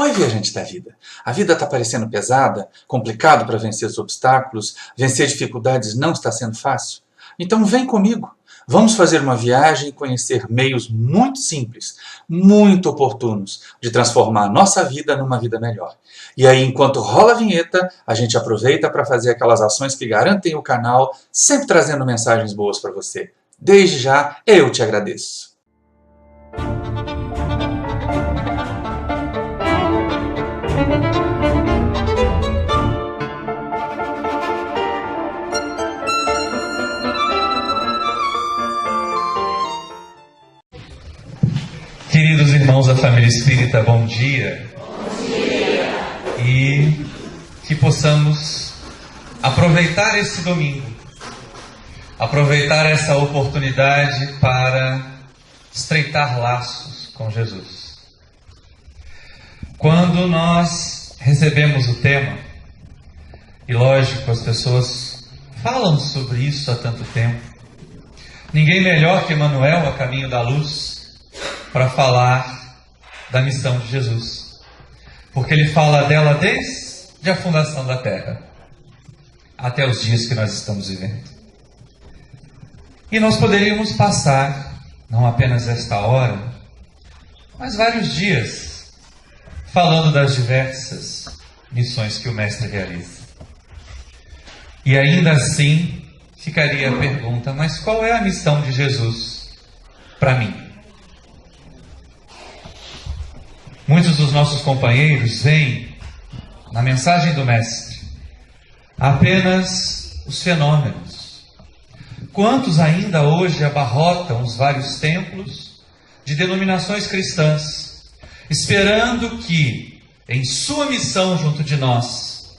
foi, viajante da vida? A vida está parecendo pesada, complicado para vencer os obstáculos, vencer dificuldades não está sendo fácil? Então vem comigo. Vamos fazer uma viagem e conhecer meios muito simples, muito oportunos, de transformar a nossa vida numa vida melhor. E aí, enquanto rola a vinheta, a gente aproveita para fazer aquelas ações que garantem o canal, sempre trazendo mensagens boas para você. Desde já, eu te agradeço. Queridos irmãos da família espírita, bom dia. Bom dia. E que possamos aproveitar esse domingo, aproveitar essa oportunidade para estreitar laços com Jesus. Quando nós recebemos o tema, e lógico, as pessoas falam sobre isso há tanto tempo, ninguém melhor que Emmanuel, a caminho da luz, para falar da missão de Jesus, porque ele fala dela desde a fundação da Terra até os dias que nós estamos vivendo. E nós poderíamos passar não apenas esta hora, mas vários dias falando das diversas missões que o Mestre realiza. E ainda assim ficaria a pergunta: mas qual é a missão de Jesus para mim? Muitos dos nossos companheiros veem na mensagem do Mestre apenas os fenômenos. Quantos ainda hoje abarrotam os vários templos de denominações cristãs, esperando que, em sua missão junto de nós,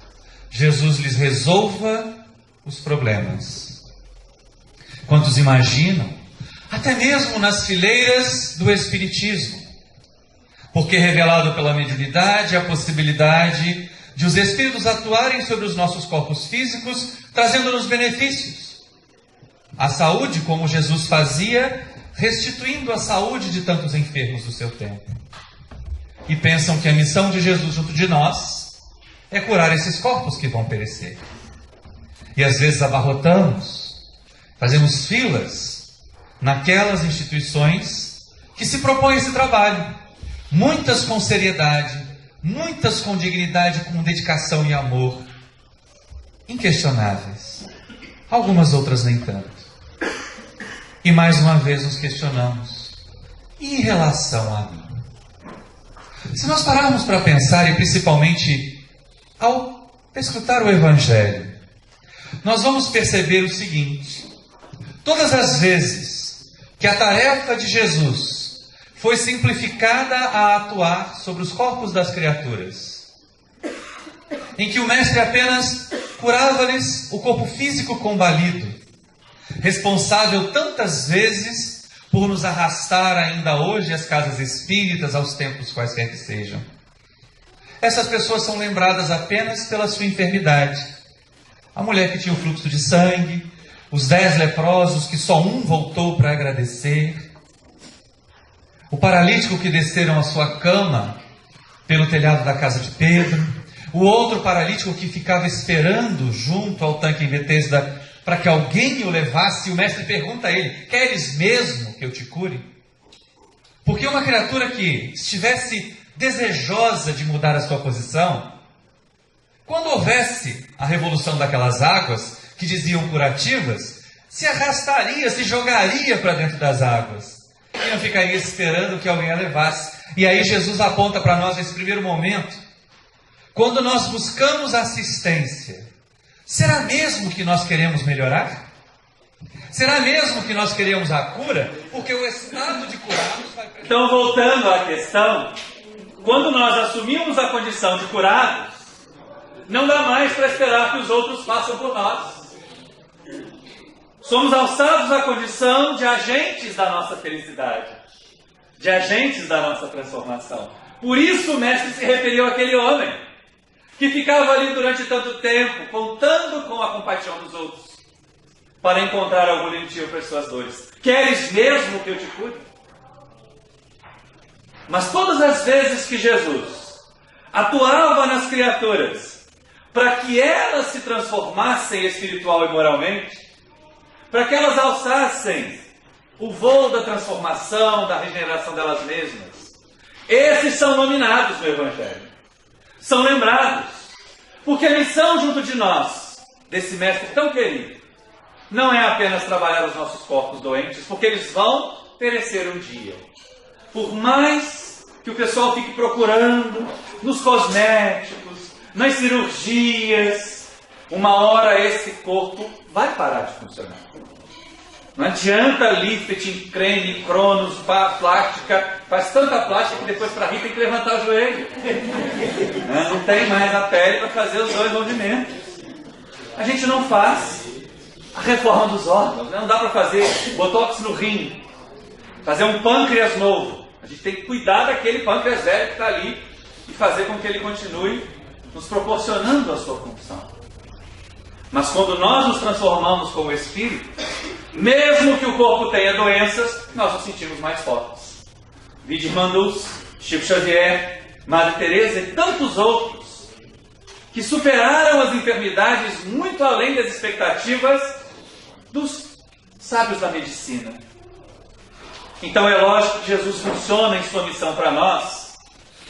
Jesus lhes resolva os problemas? Quantos imaginam, até mesmo nas fileiras do Espiritismo, porque revelado pela mediunidade a possibilidade de os espíritos atuarem sobre os nossos corpos físicos, trazendo-nos benefícios. A saúde, como Jesus fazia, restituindo a saúde de tantos enfermos do seu tempo. E pensam que a missão de Jesus junto de nós é curar esses corpos que vão perecer. E às vezes abarrotamos, fazemos filas naquelas instituições que se propõem esse trabalho. Muitas com seriedade, muitas com dignidade, com dedicação e amor, inquestionáveis. Algumas outras nem tanto. E mais uma vez nos questionamos: e em relação a mim? Se nós pararmos para pensar, e principalmente ao escutar o Evangelho, nós vamos perceber o seguinte: todas as vezes que a tarefa de Jesus foi simplificada a atuar sobre os corpos das criaturas, em que o Mestre apenas curava-lhes o corpo físico combalido, responsável tantas vezes por nos arrastar ainda hoje às casas espíritas, aos templos quaisquer que sejam. Essas pessoas são lembradas apenas pela sua enfermidade. A mulher que tinha o fluxo de sangue, os 10 leprosos que só um voltou para agradecer, o paralítico que desceram a sua cama pelo telhado da casa de Pedro, o outro paralítico que ficava esperando junto ao tanque em Betesda para que alguém o levasse, e o Mestre pergunta a ele: queres mesmo que eu te cure? Porque uma criatura que estivesse desejosa de mudar a sua posição, quando houvesse a revolução daquelas águas que diziam curativas, se arrastaria, se jogaria para dentro das águas e não ficaria esperando que alguém a levasse. E aí Jesus aponta para nós nesse primeiro momento: quando nós buscamos assistência, será mesmo que nós queremos melhorar? Será mesmo que nós queremos a cura? Porque o estado de curados vai... Então, voltando à questão, quando nós assumimos a condição de curados, não dá mais para esperar que os outros façam por nós. Somos alçados à condição de agentes da nossa felicidade, de agentes da nossa transformação. Por isso o Mestre se referiu àquele homem que ficava ali durante tanto tempo, contando com a compaixão dos outros, para encontrar algum alívio para as suas dores. Queres mesmo que eu te cure? Mas todas as vezes que Jesus atuava nas criaturas para que elas se transformassem espiritual e moralmente, para que elas alçassem o voo da transformação, da regeneração delas mesmas. Esses são nominados no Evangelho, são lembrados, porque a missão junto de nós, desse mestre tão querido, não é apenas trabalhar os nossos corpos doentes, porque eles vão perecer um dia. Por mais que o pessoal fique procurando nos cosméticos, nas cirurgias, uma hora esse corpo vai parar de funcionar. Não adianta lifting, creme, cronos, plástica, faz tanta plástica que depois para rir tem que levantar o joelho. Não tem mais a pele para fazer os dois movimentos. A gente não faz a reforma dos órgãos, não dá para fazer botox no rim, fazer um pâncreas novo. A gente tem que cuidar daquele pâncreas velho que está ali e fazer com que ele continue nos proporcionando a sua função. Mas quando nós nos transformamos com o Espírito, mesmo que o corpo tenha doenças, nós nos sentimos mais fortes. Vide Irmã Dulce, Chico Xavier, Madre Teresa e tantos outros que superaram as enfermidades muito além das expectativas dos sábios da medicina. Então é lógico que Jesus funciona em sua missão para nós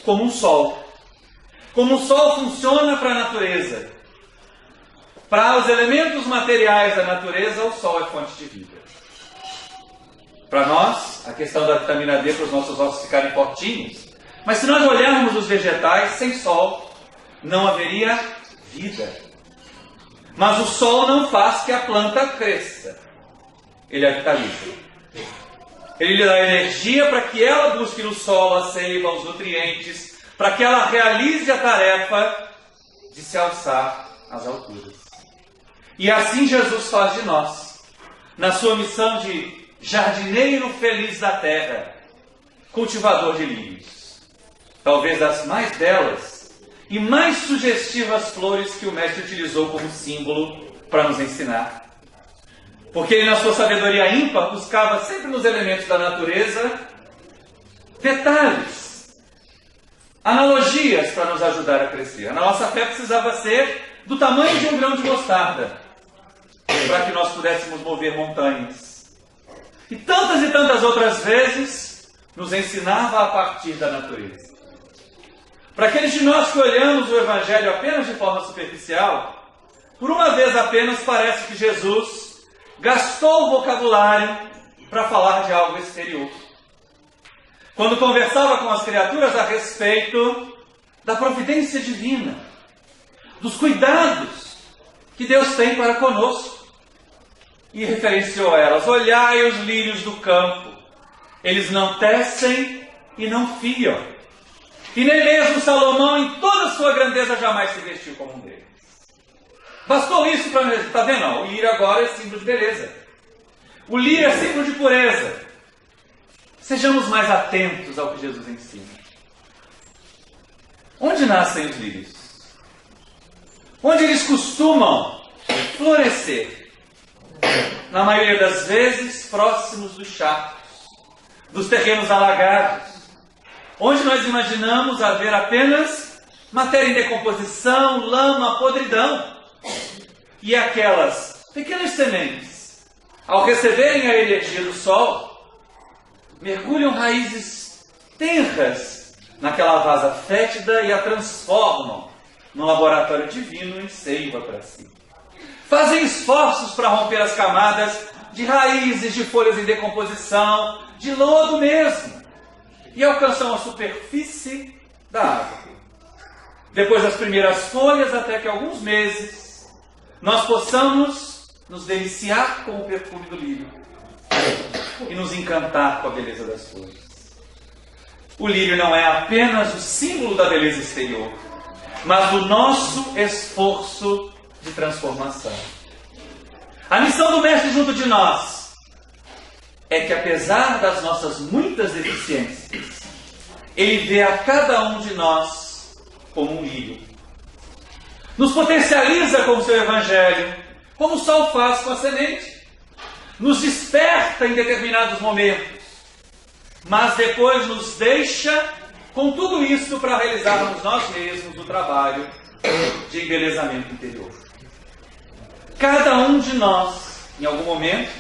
como um sol. Como um sol funciona para a natureza. Para os elementos materiais da natureza, o sol é fonte de vida. Para nós, a questão da vitamina D para os nossos ossos ficarem fortinhos. Mas se nós olharmos os vegetais, sem sol, não haveria vida. Mas o sol não faz que a planta cresça. Ele a vitaliza. Ele lhe dá energia para que ela busque no solo a seiva, os nutrientes, para que ela realize a tarefa de se alçar às alturas. E assim Jesus faz de nós, na sua missão de jardineiro feliz da terra, cultivador de lírios. Talvez das mais belas e mais sugestivas flores que o Mestre utilizou como símbolo para nos ensinar. Porque ele, na sua sabedoria ímpar, buscava sempre nos elementos da natureza detalhes, analogias para nos ajudar a crescer. A nossa fé precisava ser do tamanho de um grão de mostarda, para que nós pudéssemos mover montanhas. E tantas outras vezes nos ensinava a partir da natureza. Para aqueles de nós que olhamos o Evangelho apenas de forma superficial, por uma vez apenas parece que Jesus gastou o vocabulário para falar de algo exterior. Quando conversava com as criaturas a respeito da providência divina, dos cuidados que Deus tem para conosco, e referenciou a elas: olhai os lírios do campo, eles não tecem e não fiam, e nem mesmo Salomão em toda a sua grandeza jamais se vestiu como um deles. Bastou isso para... Está vendo? O lírio agora é símbolo de beleza. O lírio é símbolo de pureza. Sejamos mais atentos ao que Jesus ensina. Onde nascem os lírios? Onde eles costumam florescer? Na maioria das vezes, próximos dos charcos, dos terrenos alagados, onde nós imaginamos haver apenas matéria em decomposição, lama, podridão. E aquelas pequenas sementes, ao receberem a energia do sol, mergulham raízes tenras naquela vasa fétida e a transformam num laboratório divino em seiva para si. Fazem esforços para romper as camadas de raízes, de folhas em decomposição, de lodo mesmo, e alcançam a superfície da água. Depois das primeiras folhas, até que alguns meses, nós possamos nos deliciar com o perfume do lírio e nos encantar com a beleza das flores. O lírio não é apenas o símbolo da beleza exterior, mas do nosso esforço de transformação. A missão do Mestre junto de nós é que, apesar das nossas muitas deficiências, ele vê a cada um de nós como um lírio. Nos potencializa com o seu Evangelho, como o sol faz com a semente. Nos desperta em determinados momentos, mas depois nos deixa com tudo isso para realizarmos nós mesmos o trabalho de embelezamento interior. Cada um de nós, em algum momento,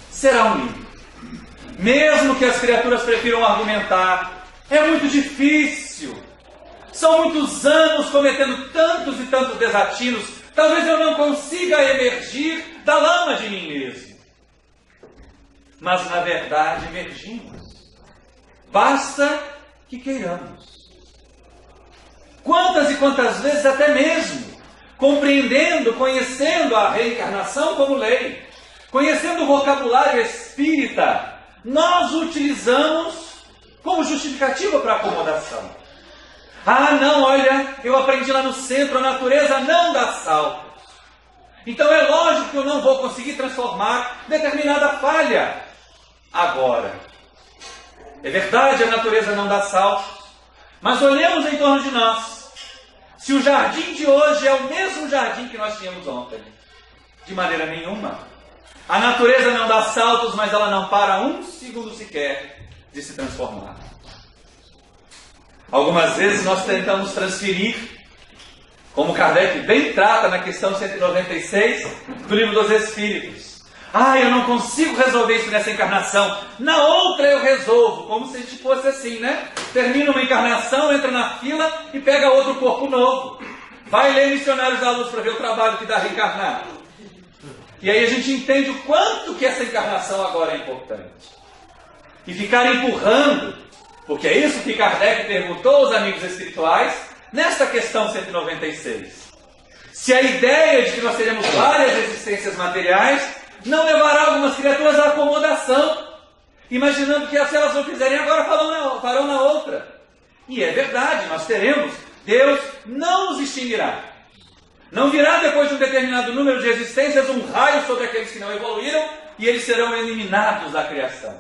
será um líder. Mesmo que as criaturas prefiram argumentar, é muito difícil. São muitos anos cometendo tantos e tantos desatinos, talvez eu não consiga emergir da lama de mim mesmo. Mas, na verdade, emergimos. Basta que queiramos. Quantas e quantas vezes, até mesmo, compreendendo, conhecendo a reencarnação como lei, conhecendo o vocabulário espírita, nós o utilizamos como justificativa para a acomodação. Ah, não, olha, eu aprendi lá no centro, a natureza não dá saltos. Então é lógico que eu não vou conseguir transformar determinada falha agora. É verdade, a natureza não dá saltos, mas olhemos em torno de nós. Se o jardim de hoje é o mesmo jardim que nós tínhamos ontem, de maneira nenhuma. A natureza não dá saltos, mas ela não para um segundo sequer de se transformar. Algumas vezes nós tentamos transferir, como Kardec bem trata na questão 196 do Livro dos Espíritos. Ah, eu não consigo resolver isso nessa encarnação, na outra eu resolvo. Como se a gente fosse assim, né? Termina uma encarnação, entra na fila e pega outro corpo novo. Vai ler Missionários da Luz para ver o trabalho que dá reencarnar. E aí a gente entende o quanto que essa encarnação agora é importante. E ficar empurrando, porque é isso que Kardec perguntou aos amigos espirituais nesta questão 196. Se a ideia de que nós teremos várias existências materiais não levará algumas criaturas à acomodação, imaginando que se elas não fizerem agora, farão na outra. E é verdade, nós teremos. Deus não nos extinguirá. Não virá depois de um determinado número de existências um raio sobre aqueles que não evoluíram e eles serão eliminados da criação.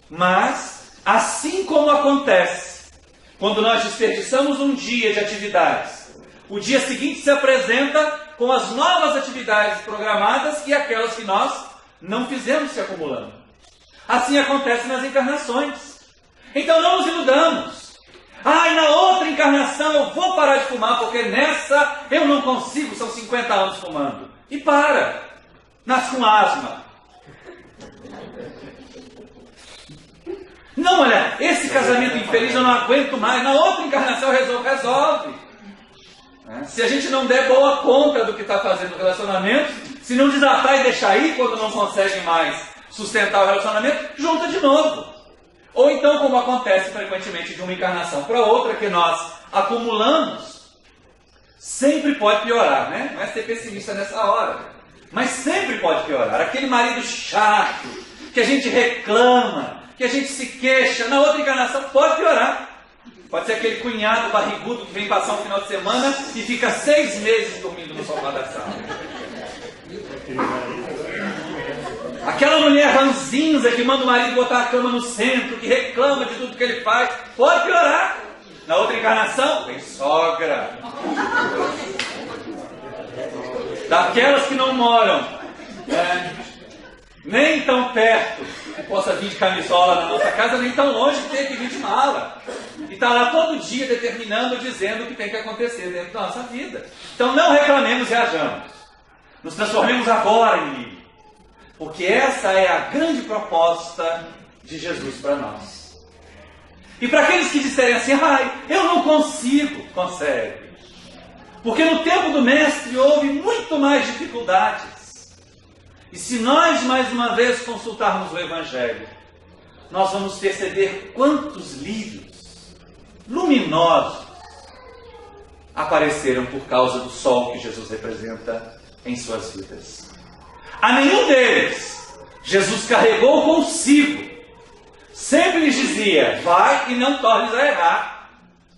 Mas, assim como acontece quando nós desperdiçamos um dia de atividades, o dia seguinte se apresenta com as novas atividades programadas e aquelas que nós não fizemos se acumulando. Assim acontece nas encarnações. Então não nos iludamos. Ah, e na outra encarnação eu vou parar de fumar, porque nessa eu não consigo, são 50 anos fumando. E para. Nasce com asma. Não, olha, esse casamento infeliz eu não aguento mais, na outra encarnação eu resolve. Se a gente não der boa conta do que está fazendo no relacionamento, se não desatar e deixar ir quando não consegue mais sustentar o relacionamento, junta de novo. Ou então, como acontece frequentemente de uma encarnação para outra, que nós acumulamos, sempre pode piorar, né? Não é ser pessimista nessa hora, mas sempre pode piorar. Aquele marido chato, que a gente reclama, que a gente se queixa, na outra encarnação pode piorar. Pode ser aquele cunhado barrigudo que vem passar um final de semana e fica 6 meses dormindo no sofá da sala. Aquela mulher ranzinza que manda o marido botar a cama no centro, que reclama de tudo que ele faz, pode piorar. Na outra encarnação, vem sogra. Daquelas que não moram nem tão perto que possa vir de camisola na nossa casa, nem tão longe que tem que vir de mala. E está lá todo dia determinando, dizendo o que tem que acontecer dentro da nossa vida. Então não reclamemos e ajamos. Nos transformemos agora em líder. Porque essa é a grande proposta de Jesus para nós. E para aqueles que disserem assim, ai, eu não consigo, consegue. Porque no tempo do Mestre houve muito mais dificuldades. E se nós mais uma vez consultarmos o Evangelho, nós vamos perceber quantos lírios luminosos apareceram por causa do sol que Jesus representa em suas vidas. A nenhum deles Jesus carregou consigo. Sempre lhes dizia, vai e não tornes a errar,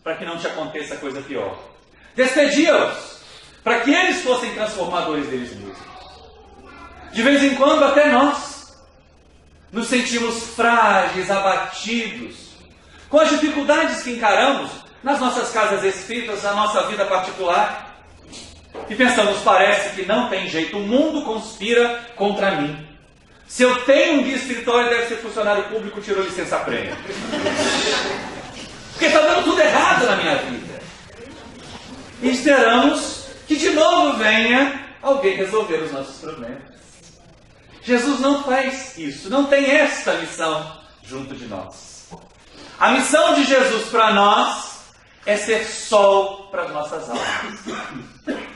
para que não te aconteça coisa pior. Despedia-os, para que eles fossem transformadores deles mesmos. De vez em quando até nós nos sentimos frágeis, abatidos, com as dificuldades que encaramos nas nossas casas espíritas, na nossa vida particular. E pensamos, parece que não tem jeito, o mundo conspira contra mim. Se eu tenho um guia espiritual, ele deve ser funcionário público, tirou licença-prêmio. Porque está dando tudo errado na minha vida. E esperamos que de novo venha alguém resolver os nossos problemas. Jesus não faz isso, não tem esta missão junto de nós. A missão de Jesus para nós é ser sol para as nossas almas.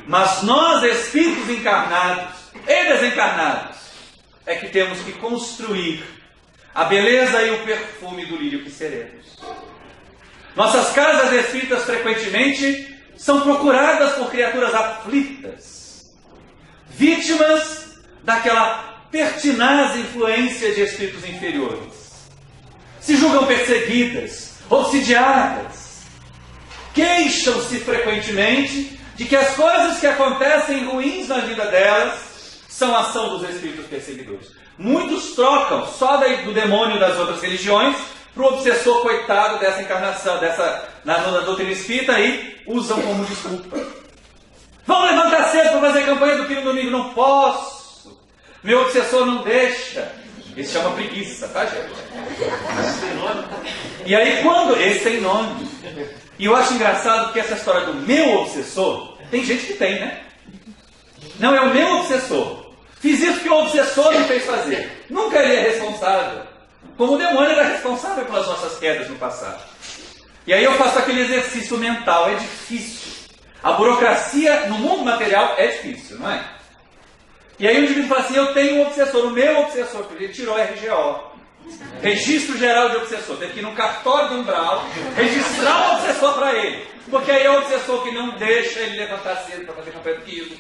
Mas nós, espíritos encarnados e desencarnados, é que temos que construir a beleza e o perfume do lírio que seremos. Nossas casas espíritas frequentemente são procuradas por criaturas aflitas, vítimas daquela pertinaz influência de espíritos inferiores. Se julgam perseguidas, obsidiadas, queixam-se frequentemente de que as coisas que acontecem ruins na vida delas são ação dos espíritos perseguidores. Muitos trocam só do demônio das outras religiões para o obsessor coitado dessa encarnação, na doutrina espírita, e usam como desculpa. Vamos levantar cedo para fazer campanha do Pino Domingo. Não posso. Meu obsessor não deixa. Isso chama preguiça, tá, gente? E aí quando... Esse tem nome. E eu acho engraçado que essa história do meu obsessor, tem gente que tem, né? Não, é o meu obsessor. Fiz isso que o obsessor me fez fazer. Nunca ele é responsável. Como o demônio era responsável pelas nossas quedas no passado. E aí eu faço aquele exercício mental. É difícil. A burocracia no mundo material é difícil, não é? E aí o indivíduo fala assim, eu tenho um obsessor, o meu obsessor, porque ele tirou RGO. Registro Geral de Obsessor. Teve que ir no cartório do Umbral registrar o obsessor para ele. Porque aí é o obsessor que não deixa ele levantar cedo para fazer campanha do quilo.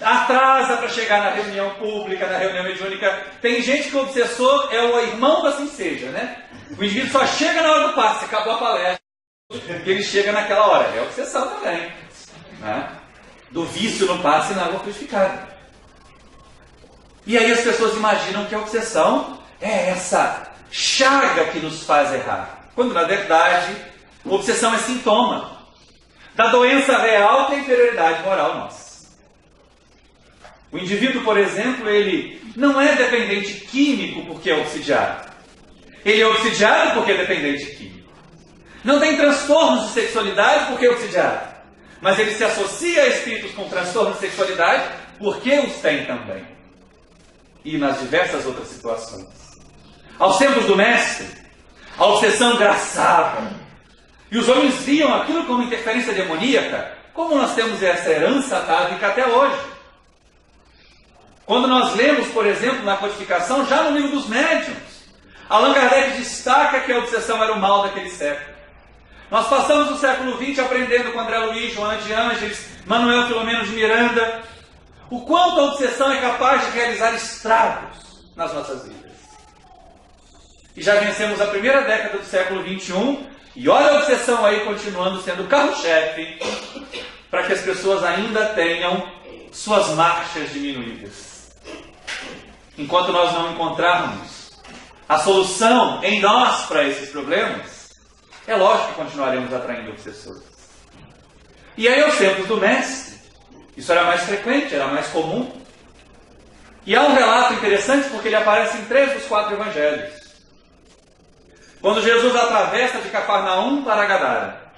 Atrasa para chegar na reunião pública, na reunião mediúnica. Tem gente que o obsessor é o irmão da assim seja, né? O indivíduo só chega na hora do passe, acabou a palestra, que ele chega naquela hora. É obsessão também, né? Do vício no passe e na água crucificada. E aí as pessoas imaginam que a obsessão é essa chaga que nos faz errar. Quando, na verdade, a obsessão é sintoma da doença real que é a inferioridade moral nossa. O indivíduo, por exemplo, ele não é dependente químico porque é obsidiado. Ele é obsidiado porque é dependente químico. Não tem transtornos de sexualidade porque é obsidiado. Mas ele se associa a espíritos com transtornos de sexualidade porque os tem também. E nas diversas outras situações. Aos tempos do Mestre, a obsessão graçava. E os homens viam aquilo como interferência demoníaca, como nós temos essa herança atávica até hoje. Quando nós lemos, por exemplo, na codificação, já no livro dos médiuns, Allan Kardec destaca que a obsessão era o mal daquele século. Nós passamos o século XX aprendendo com André Luiz, Joana de Ângeles, Manuel Filomeno de Miranda, o quanto a obsessão é capaz de realizar estragos nas nossas vidas. E já vencemos a primeira década do século XXI, e olha a obsessão aí continuando sendo o carro-chefe, para que as pessoas ainda tenham suas marchas diminuídas. Enquanto nós não encontrarmos a solução em nós para esses problemas, é lógico que continuaremos atraindo obsessores. E aí, aos tempos do Mestre, isso era mais frequente, era mais comum. E há um relato interessante porque ele aparece em 3 dos 4 evangelhos. Quando Jesus atravessa de Cafarnaum para Gadara,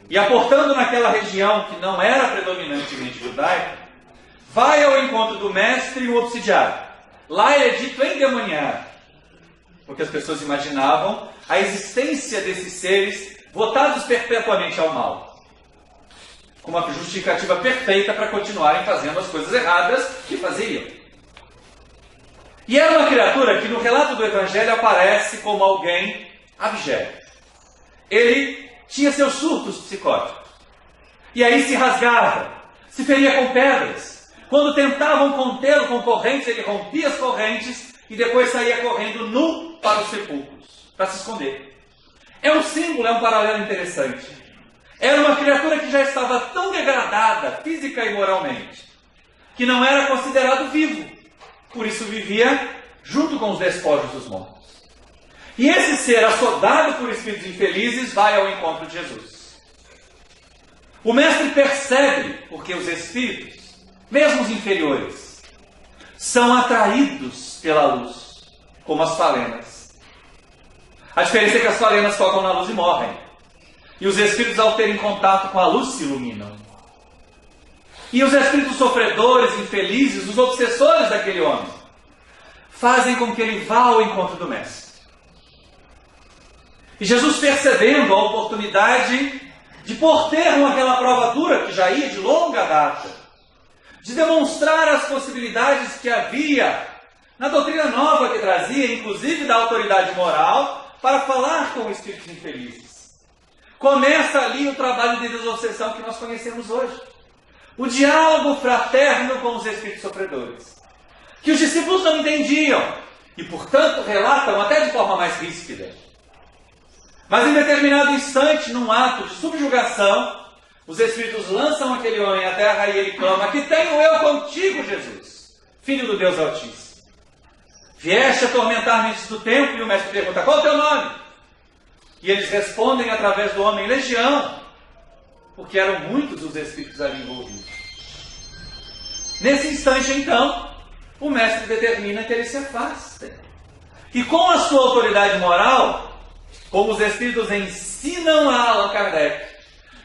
e aportando naquela região que não era predominantemente judaica, vai ao encontro do mestre e o obsidiado. Lá ele é dito endemoniado, porque as pessoas imaginavam a existência desses seres votados perpetuamente ao mal, com uma justificativa perfeita para continuarem fazendo as coisas erradas que faziam. E era uma criatura que no relato do Evangelho aparece como alguém abjeto. Ele tinha seus surtos psicóticos. E aí se rasgava, se feria com pedras. Quando tentavam contê-lo com correntes, ele rompia as correntes e depois saía correndo nu para os sepulcros, para se esconder. É um símbolo, é um paralelo interessante. Era uma criatura que já estava tão degradada, física e moralmente, que não era considerado vivo. Por isso vivia junto com os despojos dos mortos. E esse ser, assodado por espíritos infelizes, vai ao encontro de Jesus. O mestre percebe porque os espíritos, mesmo os inferiores, são atraídos pela luz, como as falenas. A diferença é que as farenas tocam na luz e morrem. E os espíritos, ao terem contato com a luz, se iluminam. E os espíritos sofredores, infelizes, os obsessores daquele homem, fazem com que ele vá ao encontro do Mestre. E Jesus, percebendo a oportunidade de pôr termo àquela prova dura que já ia de longa data, de demonstrar as possibilidades que havia na doutrina nova que trazia, inclusive da autoridade moral, para falar com espíritos infelizes. Começa ali o trabalho de desobsessão que nós conhecemos hoje. O diálogo fraterno com os espíritos sofredores, que os discípulos não entendiam e, portanto, relatam até de forma mais ríspida. Mas em determinado instante, num ato de subjugação, os espíritos lançam aquele homem à terra e ele clama: que tenho eu contigo, Jesus, Filho do Deus Altíssimo. Vieste atormentar-me antes do tempo? E o mestre pergunta: qual é o teu nome? E eles respondem através do homem: Legião, porque eram muitos os espíritos ali envolvidos. Nesse instante, então, o mestre determina que eles se afastem. E com a sua autoridade moral, como os espíritos ensinam a Allan Kardec,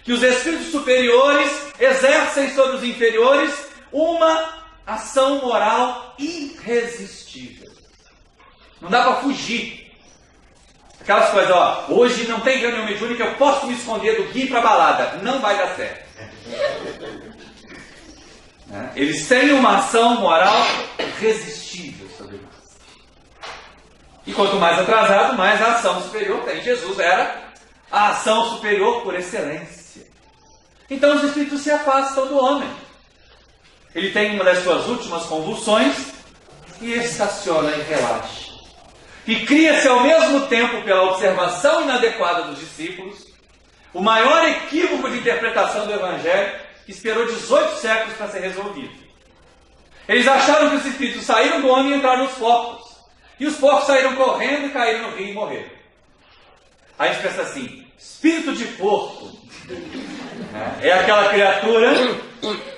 que os espíritos superiores exercem sobre os inferiores uma ação moral irresistível. Não dá para fugir. Aquelas coisas, ó, hoje não tem reunião mediúnica, eu posso me esconder do Gui para balada. Não vai dar certo. Eles têm uma ação moral irresistível sobre nós. E quanto mais atrasado, mais a ação superior tem. Jesus era a ação superior por excelência. Então os espíritos se afastam do homem. Ele tem uma das suas últimas convulsões e estaciona e relaxa. E cria-se ao mesmo tempo, pela observação inadequada dos discípulos, o maior equívoco de interpretação do Evangelho, que esperou 18 séculos para ser resolvido. Eles acharam que os espíritos saíram do homem e entraram nos porcos. E os porcos saíram correndo e caíram no rio e morreram. Aí a gente pensa assim: espírito de porco é aquela criatura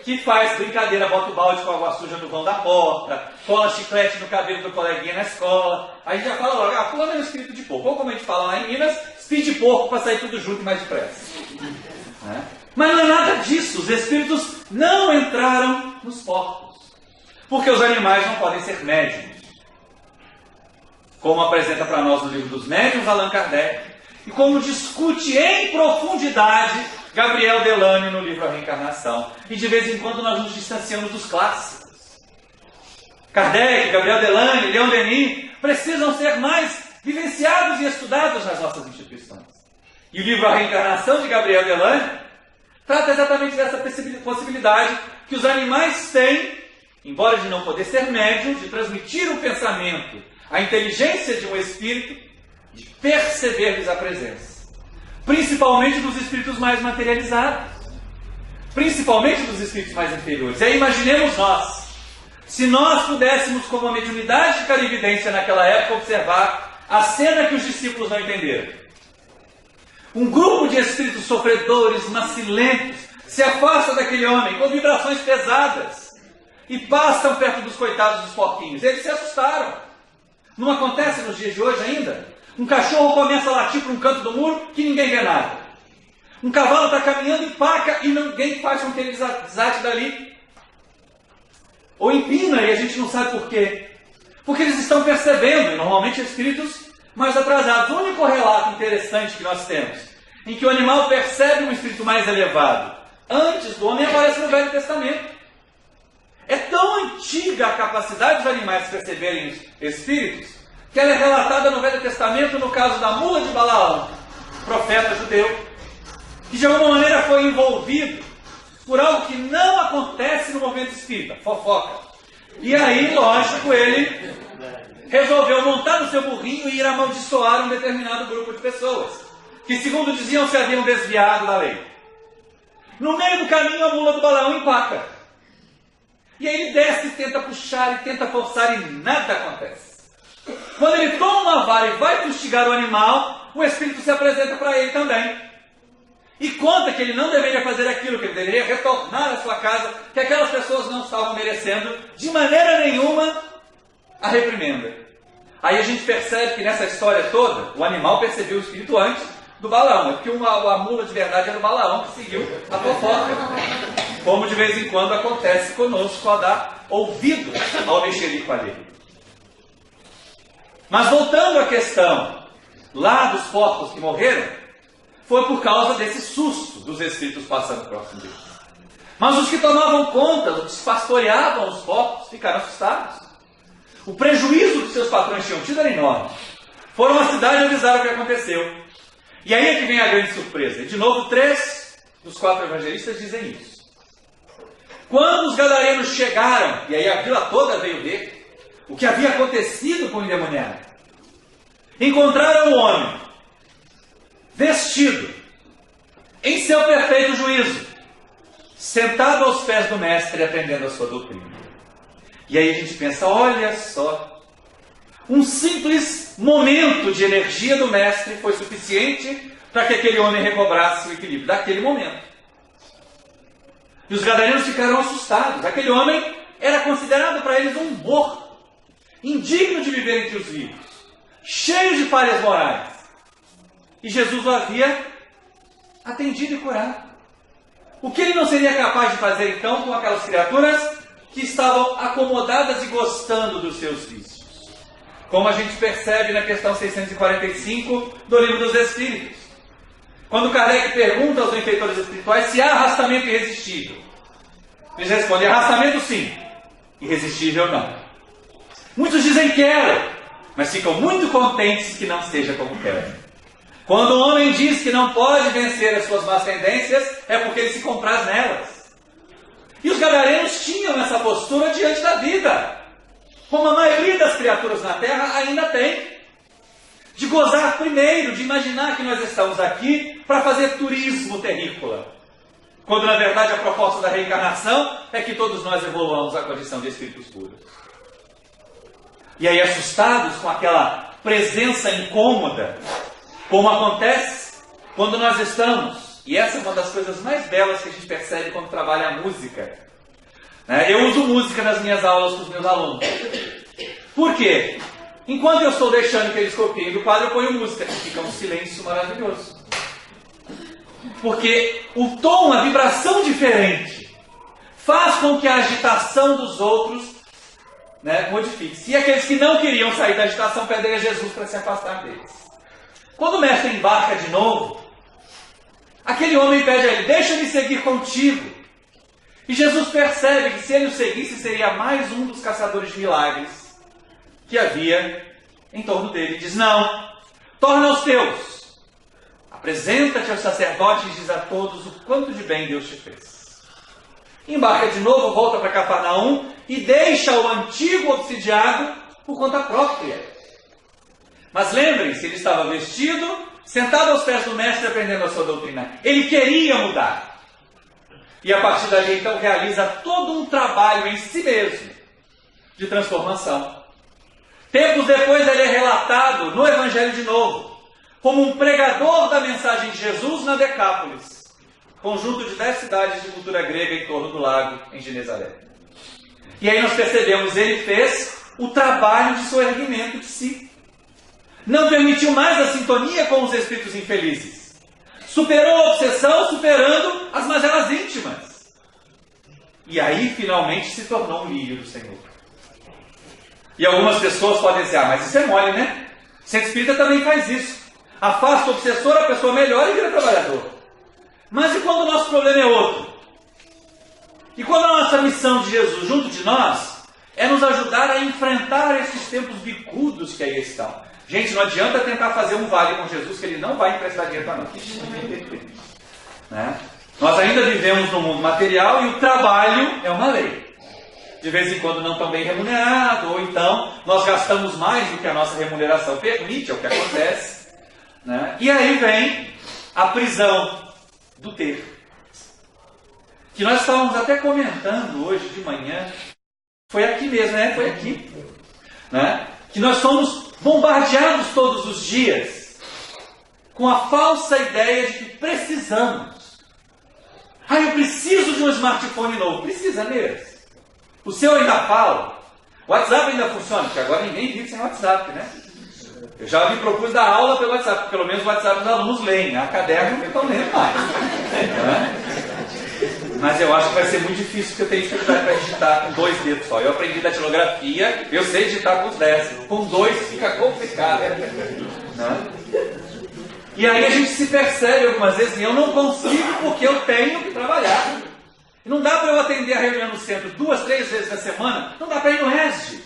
que faz brincadeira, bota o balde com água suja no vão da porta, cola chiclete no cabelo do coleguinha na escola. Aí a gente já fala logo: fulano é um espírito de porco. Ou como a gente fala lá em Minas, espírito de porco para sair tudo junto e mais depressa. Mas não é nada disso. Os espíritos não entraram nos porcos, porque os animais não podem ser médiuns, como apresenta para nós no livro dos Médiuns Allan Kardec, e como discute em profundidade Gabriel Delany no livro A Reencarnação. E de vez em quando nós nos distanciamos dos clássicos. Kardec, Gabriel Delany, Leon Denis precisam ser mais vivenciados e estudados nas nossas instituições. E o livro A Reencarnação de Gabriel Delany trata exatamente dessa possibilidade que os animais têm, embora de não poder ser médiuns, de transmitir o pensamento, a inteligência de um espírito, de perceber-lhes a presença. Principalmente dos espíritos mais materializados. Principalmente dos espíritos mais inferiores. E aí imaginemos nós, se nós pudéssemos, como a mediunidade de clarividência naquela época, observar a cena que os discípulos não entenderam. Um grupo de espíritos sofredores, macilentos, se afasta daquele homem com vibrações pesadas e passam perto dos coitados dos porquinhos. Eles se assustaram. Não acontece nos dias de hoje ainda? Um cachorro começa a latir para um canto do muro que ninguém vê nada. Um cavalo está caminhando, empaca e ninguém faz com que ele desate dali. Ou empina e a gente não sabe por quê. Porque eles estão percebendo, e normalmente espíritos mais atrasados. O único relato interessante que nós temos, em que o animal percebe um espírito mais elevado antes do homem, aparece no Velho Testamento. É tão antiga a capacidade dos animais de perceberem espíritos, que ela é relatada no Velho Testamento no caso da mula de Balaão, profeta judeu, que de alguma maneira foi envolvido por algo que não acontece no movimento espírita, fofoca. E aí, lógico, ele resolveu montar no seu burrinho e ir amaldiçoar um determinado grupo de pessoas, que segundo diziam se haviam desviado da lei. No meio do caminho a mula do Balaão empaca. E aí ele desce e tenta puxar e tenta forçar e nada acontece. Quando ele toma uma vara e vai fustigar o animal, o espírito se apresenta para ele também. E conta que ele não deveria fazer aquilo, que ele deveria retornar à sua casa, que aquelas pessoas não estavam merecendo de maneira nenhuma a reprimenda. Aí a gente percebe que nessa história toda, o animal percebeu o espírito antes do Balaão. É porque a mula de verdade era o Balaão que seguiu a fofoca. Como de vez em quando acontece conosco, a dar ouvido ao mexerico alheio. Mas voltando à questão lá dos porcos que morreram, foi por causa desse susto dos espíritos passando próximo deles. Mas os que tomavam conta, os que pastoreavam os porcos, ficaram assustados. O prejuízo que seus patrões tinham tido era enorme. Foram à cidade e avisaram o que aconteceu. E aí é que vem a grande surpresa. E de novo, 3 dos 4 evangelistas dizem isso. Quando os gadarenos chegaram, e aí a vila toda veio ver o que havia acontecido com o endemoniado, encontraram o homem vestido em seu perfeito juízo, sentado aos pés do mestre, aprendendo a sua doutrina. E aí a gente pensa, olha só, um simples momento de energia do mestre foi suficiente para que aquele homem recobrasse o equilíbrio, daquele momento. E os gadarenos ficaram assustados. Aquele homem era considerado para eles um morto, indigno de viver entre os vivos, cheio de falhas morais. E Jesus o havia atendido e curado. O que ele não seria capaz de fazer então com aquelas criaturas que estavam acomodadas e gostando dos seus vícios? Como a gente percebe na questão 645 do Livro dos Espíritos. Quando Kardec pergunta aos benfeitores espirituais se há arrastamento irresistível, eles respondem: arrastamento sim, irresistível não. Muitos dizem quero, mas ficam muito contentes que não seja como querem. Quando o homem diz que não pode vencer as suas más tendências, é porque ele se compraz nelas. E os gadarenos tinham essa postura diante da vida, como a maioria das criaturas na Terra ainda tem. De gozar primeiro, de imaginar que nós estamos aqui para fazer turismo terrícola. Quando na verdade a proposta da reencarnação é que todos nós evoluamos à condição de espíritos puros. E aí, assustados com aquela presença incômoda, como acontece quando nós estamos, e essa é uma das coisas mais belas que a gente percebe quando trabalha a música. Eu uso música nas minhas aulas com os meus alunos. Por quê? Enquanto eu estou deixando que eles copiem do quadro, eu ponho música. E fica um silêncio maravilhoso. Porque o tom, a vibração diferente, faz com que a agitação dos outros modifique-se. E aqueles que não queriam sair da agitação pedem a Jesus para se afastar deles. Quando o mestre embarca de novo, aquele homem pede a ele: deixa-me seguir contigo. E Jesus percebe que se ele o seguisse, seria mais um dos caçadores de milagres que havia em torno dele. Diz: não, torna os teus. Apresenta-te aos sacerdotes e diz a todos o quanto de bem Deus te fez. Embarca de novo, volta para Cafarnaum e deixa o antigo obsidiado por conta própria. Mas lembrem-se, ele estava vestido, sentado aos pés do mestre, aprendendo a sua doutrina. Ele queria mudar. E a partir dali, então, realiza todo um trabalho em si mesmo de transformação. Tempos depois, ele é relatado no Evangelho de novo, como um pregador da mensagem de Jesus na Decápolis, conjunto de 10 cidades de cultura grega em torno do lago, em Genezaré. E aí nós percebemos, ele fez o trabalho de soerguimento de si. Não permitiu mais a sintonia com os espíritos infelizes. Superou a obsessão, superando as mazelas íntimas. E aí, finalmente, se tornou um lírio do Senhor. E algumas pessoas podem dizer: mas isso é mole, né? Centro Espírita também faz isso. Afasta o obsessor, a pessoa melhora e vira trabalhador. Mas e quando o nosso problema é outro? E quando a nossa missão de Jesus junto de nós é nos ajudar a enfrentar esses tempos bicudos que aí estão? Gente, não adianta tentar fazer um vale com Jesus, que ele não vai emprestar dinheiro para nós. Nós ainda vivemos no mundo material e o trabalho é uma lei. De vez em quando não tão bem remunerado, ou então nós gastamos mais do que a nossa remuneração permite, é o que acontece. E aí vem a prisão do ter. Que nós estávamos até comentando hoje de manhã. Foi aqui mesmo, Foi aqui. Que nós somos bombardeados todos os dias com a falsa ideia de que precisamos. Eu preciso de um smartphone novo. Precisa mesmo. O seu ainda fala. O WhatsApp ainda funciona, porque agora ninguém vive sem WhatsApp, né? Eu já me propus dar aula pelo WhatsApp, porque pelo menos o WhatsApp os alunos leem, a caderno não estão lendo mais. Mas eu acho que vai ser muito difícil, porque eu tenho dificuldade para digitar com 2 dedos só. Eu aprendi datilografia, eu sei digitar com os 10. Com 2 fica complicado. Né? E aí a gente se percebe algumas vezes, eu não consigo porque eu tenho que trabalhar. Não dá para eu atender a reunião no centro 2, 3 vezes na semana, não dá para ir no ESG.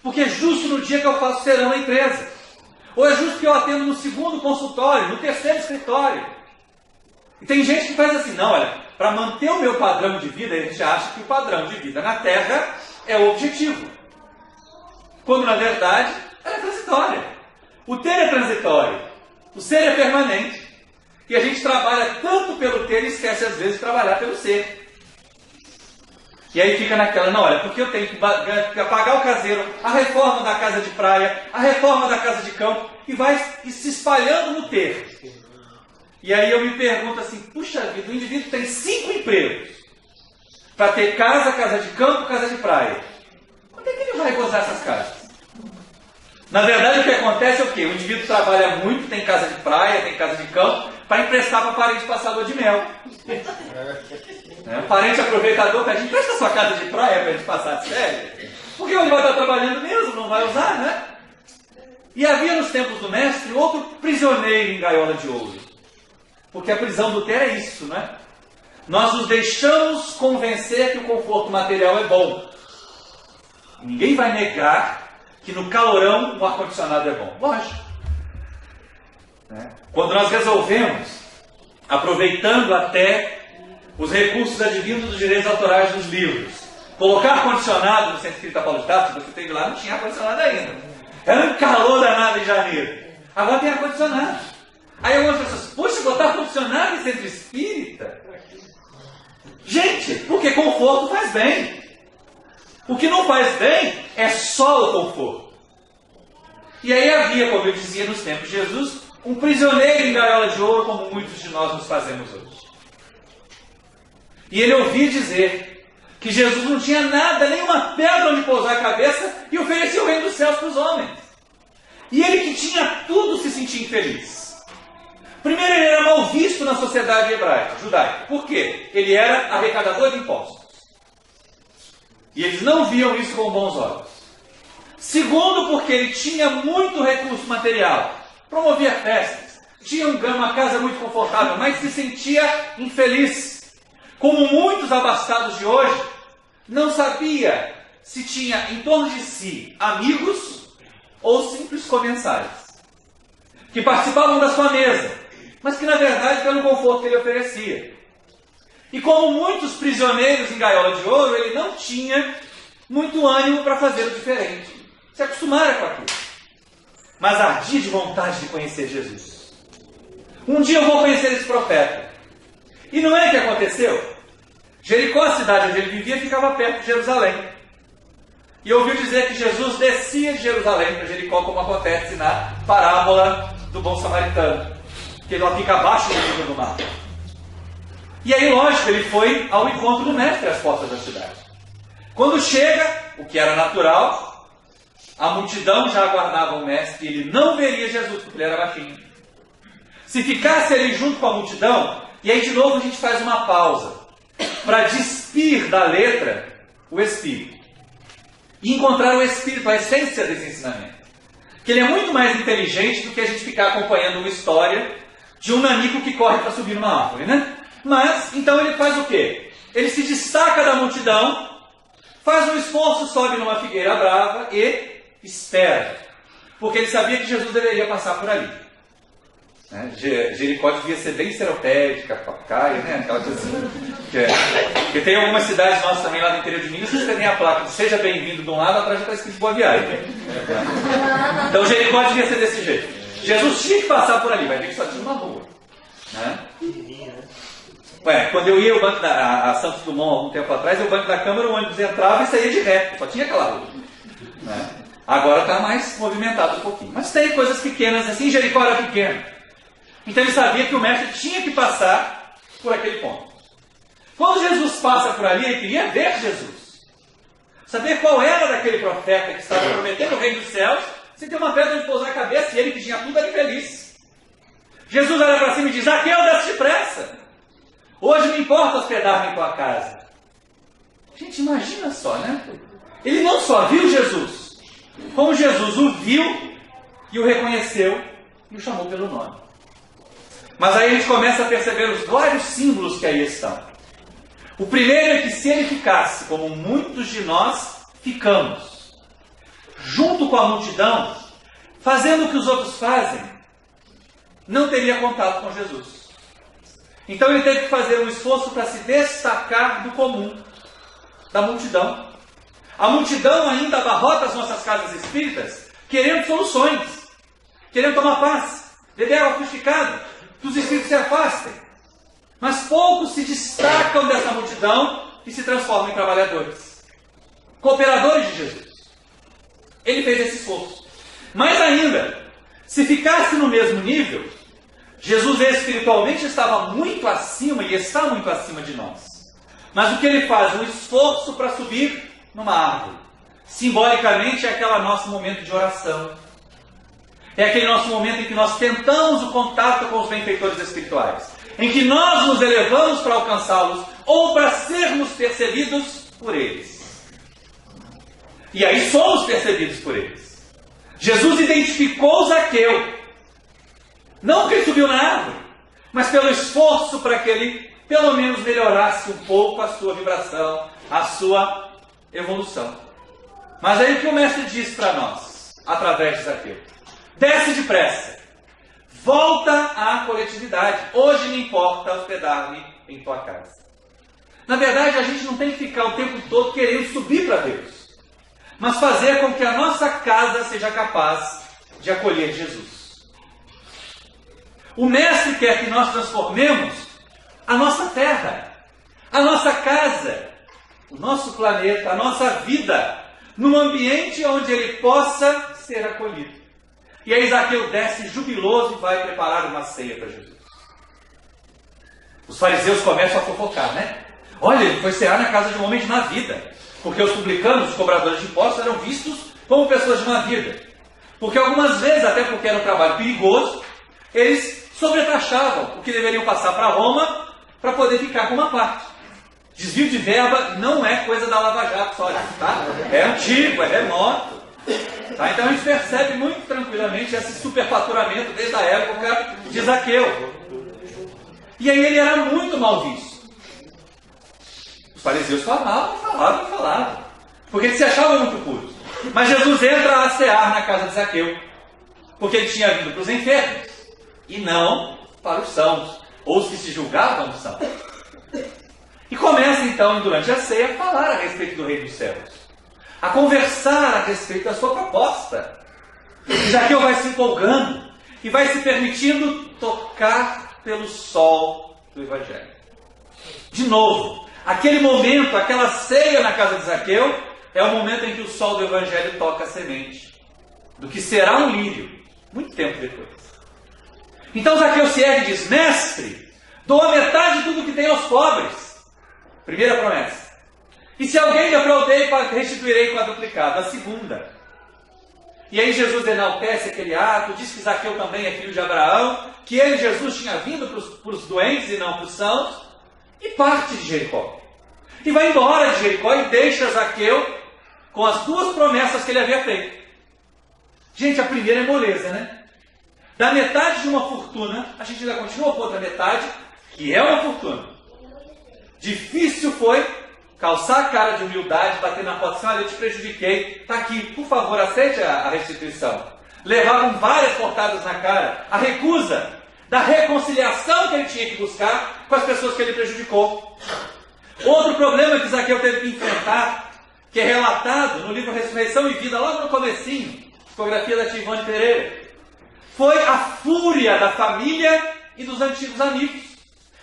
Porque é justo no dia que eu faço serão na empresa. Ou é justo que eu atendo no 2º consultório, no 3º escritório. E tem gente que faz assim, não, olha, para manter o meu padrão de vida, a gente acha que o padrão de vida na Terra é o objetivo. Quando na verdade ela é transitória. O ter é transitório, o ser é permanente. E a gente trabalha tanto pelo ter e esquece às vezes de trabalhar pelo ser. E aí fica naquela, não, olha, porque eu tenho que pagar o caseiro, a reforma da casa de praia, a reforma da casa de campo, e vai se espalhando no ter. E aí eu me pergunto assim, puxa vida, o indivíduo tem 5 empregos para ter casa, casa de campo, casa de praia. Quando é que ele vai gozar essas casas? Na verdade o que acontece é o quê? O indivíduo trabalha muito, tem casa de praia, tem casa de campo, para emprestar para parente passador de mel. O parente aproveitador pede, empresta sua casa de praia para a gente passar de férias. Porque ele vai estar trabalhando mesmo, não vai usar, né? E havia nos tempos do mestre outro prisioneiro em gaiola de ouro. Porque a prisão do ter é isso, né? Nós nos deixamos convencer que o conforto material é bom. Ninguém vai negar que no calorão o ar-condicionado é bom. Lógico. Quando nós resolvemos, aproveitando até os recursos advindos dos direitos autorais dos livros, colocar ar-condicionado no Centro Espírita Paulo de Tarso, você teve lá, não tinha ar-condicionado ainda. Era um calor danado em janeiro. Agora tem ar-condicionado. Aí algumas pessoas, poxa, botar ar-condicionado em Centro Espírita? Gente, porque conforto faz bem. O que não faz bem é só o conforto. E aí havia, como eu dizia nos tempos de Jesus, um prisioneiro em gaiola de ouro, como muitos de nós nos fazemos hoje. E ele ouvia dizer que Jesus não tinha nada, nenhuma pedra onde pousar a cabeça e oferecia o reino dos céus para os homens. E ele que tinha tudo se sentia infeliz. Primeiro, ele era mal visto na sociedade hebraica, judaica. Por quê? Ele era arrecadador de impostos. E eles não viam isso com bons olhos. Segundo, porque ele tinha muito recurso material. Promovia festas. Tinha uma casa muito confortável, mas se sentia infeliz. Como muitos abastados de hoje, não sabia se tinha em torno de si amigos ou simples comensais, que participavam da sua mesa, mas que na verdade pelo conforto que ele oferecia. E como muitos prisioneiros em gaiola de ouro, ele não tinha muito ânimo para fazer o diferente. Se acostumara com aquilo. Mas ardia de vontade de conhecer Jesus. Um dia eu vou conhecer esse profeta. E não é que aconteceu? Jericó, a cidade onde ele vivia, ficava perto de Jerusalém. E ouviu dizer que Jesus descia de Jerusalém para Jericó, como acontece na parábola do bom samaritano, que ela fica abaixo do nível do mar. E aí, lógico, ele foi ao encontro do mestre às portas da cidade. Quando chega, o que era natural, a multidão já aguardava o mestre e ele não veria Jesus, porque ele era baixinho. Se ficasse ali junto com a multidão, e aí de novo a gente faz uma pausa, para despir da letra o Espírito. E encontrar o Espírito, a essência desse ensinamento. Que ele é muito mais inteligente do que a gente ficar acompanhando uma história de um nanico que corre para subir numa árvore, né? Mas, então ele faz o quê? Ele se destaca da multidão, faz um esforço, sobe numa figueira brava e espera. Porque ele sabia que Jesus deveria passar por ali. Jericó devia ser bem seropédica, Caia, né? Aquela coisa assim. Porque tem algumas cidades nossas também lá no interior de Minas que você tem a placa de seja bem-vindo de um lado, atrás já está escrito boa viagem. Então Jericó devia ser desse jeito. Jesus tinha que passar por ali, vai ver que só tinha uma rua. Né? Quando eu ia ao banco a Santos Dumont algum tempo atrás, o banco da Câmara, o ônibus entrava e saía de ré, só tinha aquela rua. Né? Agora está mais movimentado um pouquinho. Mas tem coisas pequenas assim, Jericó era pequeno. Então ele sabia que o mestre tinha que passar por aquele ponto. Quando Jesus passa por ali, ele queria ver Jesus. saber qual era daquele profeta que estava prometendo o reino dos céus, sem ter uma pedra onde pousar a cabeça, e ele que tinha tudo era infeliz. Jesus olha para cima e diz: Zaqueu, desce depressa. Hoje me importa hospedar-me em tua casa. Gente, imagina só, né? Ele não só viu Jesus, como Jesus o viu e o reconheceu e o chamou pelo nome. Mas aí a gente começa a perceber os vários símbolos que aí estão. O primeiro é que se ele ficasse, como muitos de nós ficamos, junto com a multidão, fazendo o que os outros fazem, não teria contato com Jesus. Então ele teve que fazer um esforço para se destacar do comum, da multidão. A multidão ainda abarrota as nossas casas espíritas, querendo soluções, querendo tomar paz, beber água frutificada, que os espíritos se afastem. Mas poucos se destacam dessa multidão e se transformam em trabalhadores, cooperadores de Jesus. Ele fez esse esforço. Mais ainda, se ficasse no mesmo nível, Jesus espiritualmente estava muito acima e está muito acima de nós. Mas o que ele faz? Um esforço para subir numa árvore. Simbolicamente é aquele nosso momento de oração. É aquele nosso momento em que nós tentamos o contato com os benfeitores espirituais. Em que nós nos elevamos para alcançá-los ou para sermos percebidos por eles. E aí somos percebidos por eles. Jesus identificou Zaqueu. Não porque ele subiu na árvore, mas pelo esforço para que ele pelo menos melhorasse um pouco a sua vibração, a sua evolução. Mas aí o que o mestre diz para nós, através de Zaqueu? Desce depressa. Volta à coletividade. Hoje me importa hospedar-me em tua casa. Na verdade, a gente não tem que ficar o tempo todo querendo subir para Deus, mas fazer com que a nossa casa seja capaz de acolher Jesus. O Mestre quer que nós transformemos a nossa terra, a nossa casa, o nosso planeta, a nossa vida, num ambiente onde ele possa ser acolhido. E aí Zaqueu desce jubiloso e vai preparar uma ceia para Jesus. Os fariseus começam a fofocar, né? Olha, ele foi cear na casa de um homem de má vida. Porque os publicanos, os cobradores de impostos, eram vistos como pessoas de má vida. Porque algumas vezes, até porque era um trabalho perigoso, eles sobretaxavam o que deveriam passar para Roma para poder ficar com uma parte. Desvio de verba não é coisa da Lava Jato só, tá? É antigo, é remoto. Tá? Então a gente percebe muito tranquilamente esse superfaturamento desde a época de Zaqueu. E aí ele era muito mal visto. Os fariseus falavam, porque eles se achavam muito puros. Mas Jesus entra a cear na casa de Zaqueu, porque ele tinha vindo para os enfermos, e não para os sãos, ou os que se julgavam sãos. E começa então, durante a ceia, a falar a respeito do reino dos céus, a conversar a respeito da sua proposta. E Zaqueu vai se empolgando e vai se permitindo tocar pelo sol do Evangelho. De novo, aquele momento, aquela ceia na casa de Zaqueu, é o momento em que o sol do Evangelho toca a semente do que será um lírio, muito tempo depois. Então Zaqueu se ergue e diz: Mestre, doa metade de tudo que tem aos pobres. Primeira promessa. E se alguém defraudei, restituirei quadruplicado. A segunda. E aí Jesus enaltece aquele ato, diz que Zaqueu também é filho de Abraão, que ele, Jesus, tinha vindo para os doentes e não para os sãos, e parte de Jericó. E vai embora de Jericó e deixa Zaqueu com as duas promessas que ele havia feito. Gente, a primeira é moleza, né? Da metade de uma fortuna, a gente ainda continua com outra metade, que é uma fortuna. Difícil foi calçar a cara de humildade, bater na porta assim: olha, eu te prejudiquei, está aqui, por favor, aceite a restituição. Levavam várias portadas na cara, a recusa da reconciliação que ele tinha que buscar com as pessoas que ele prejudicou. Outro problema que Zaqueu teve que enfrentar, que é relatado no livro Ressurreição e Vida, logo no comecinho, psicografia da tia Ivone Pereira, foi a fúria da família e dos antigos amigos.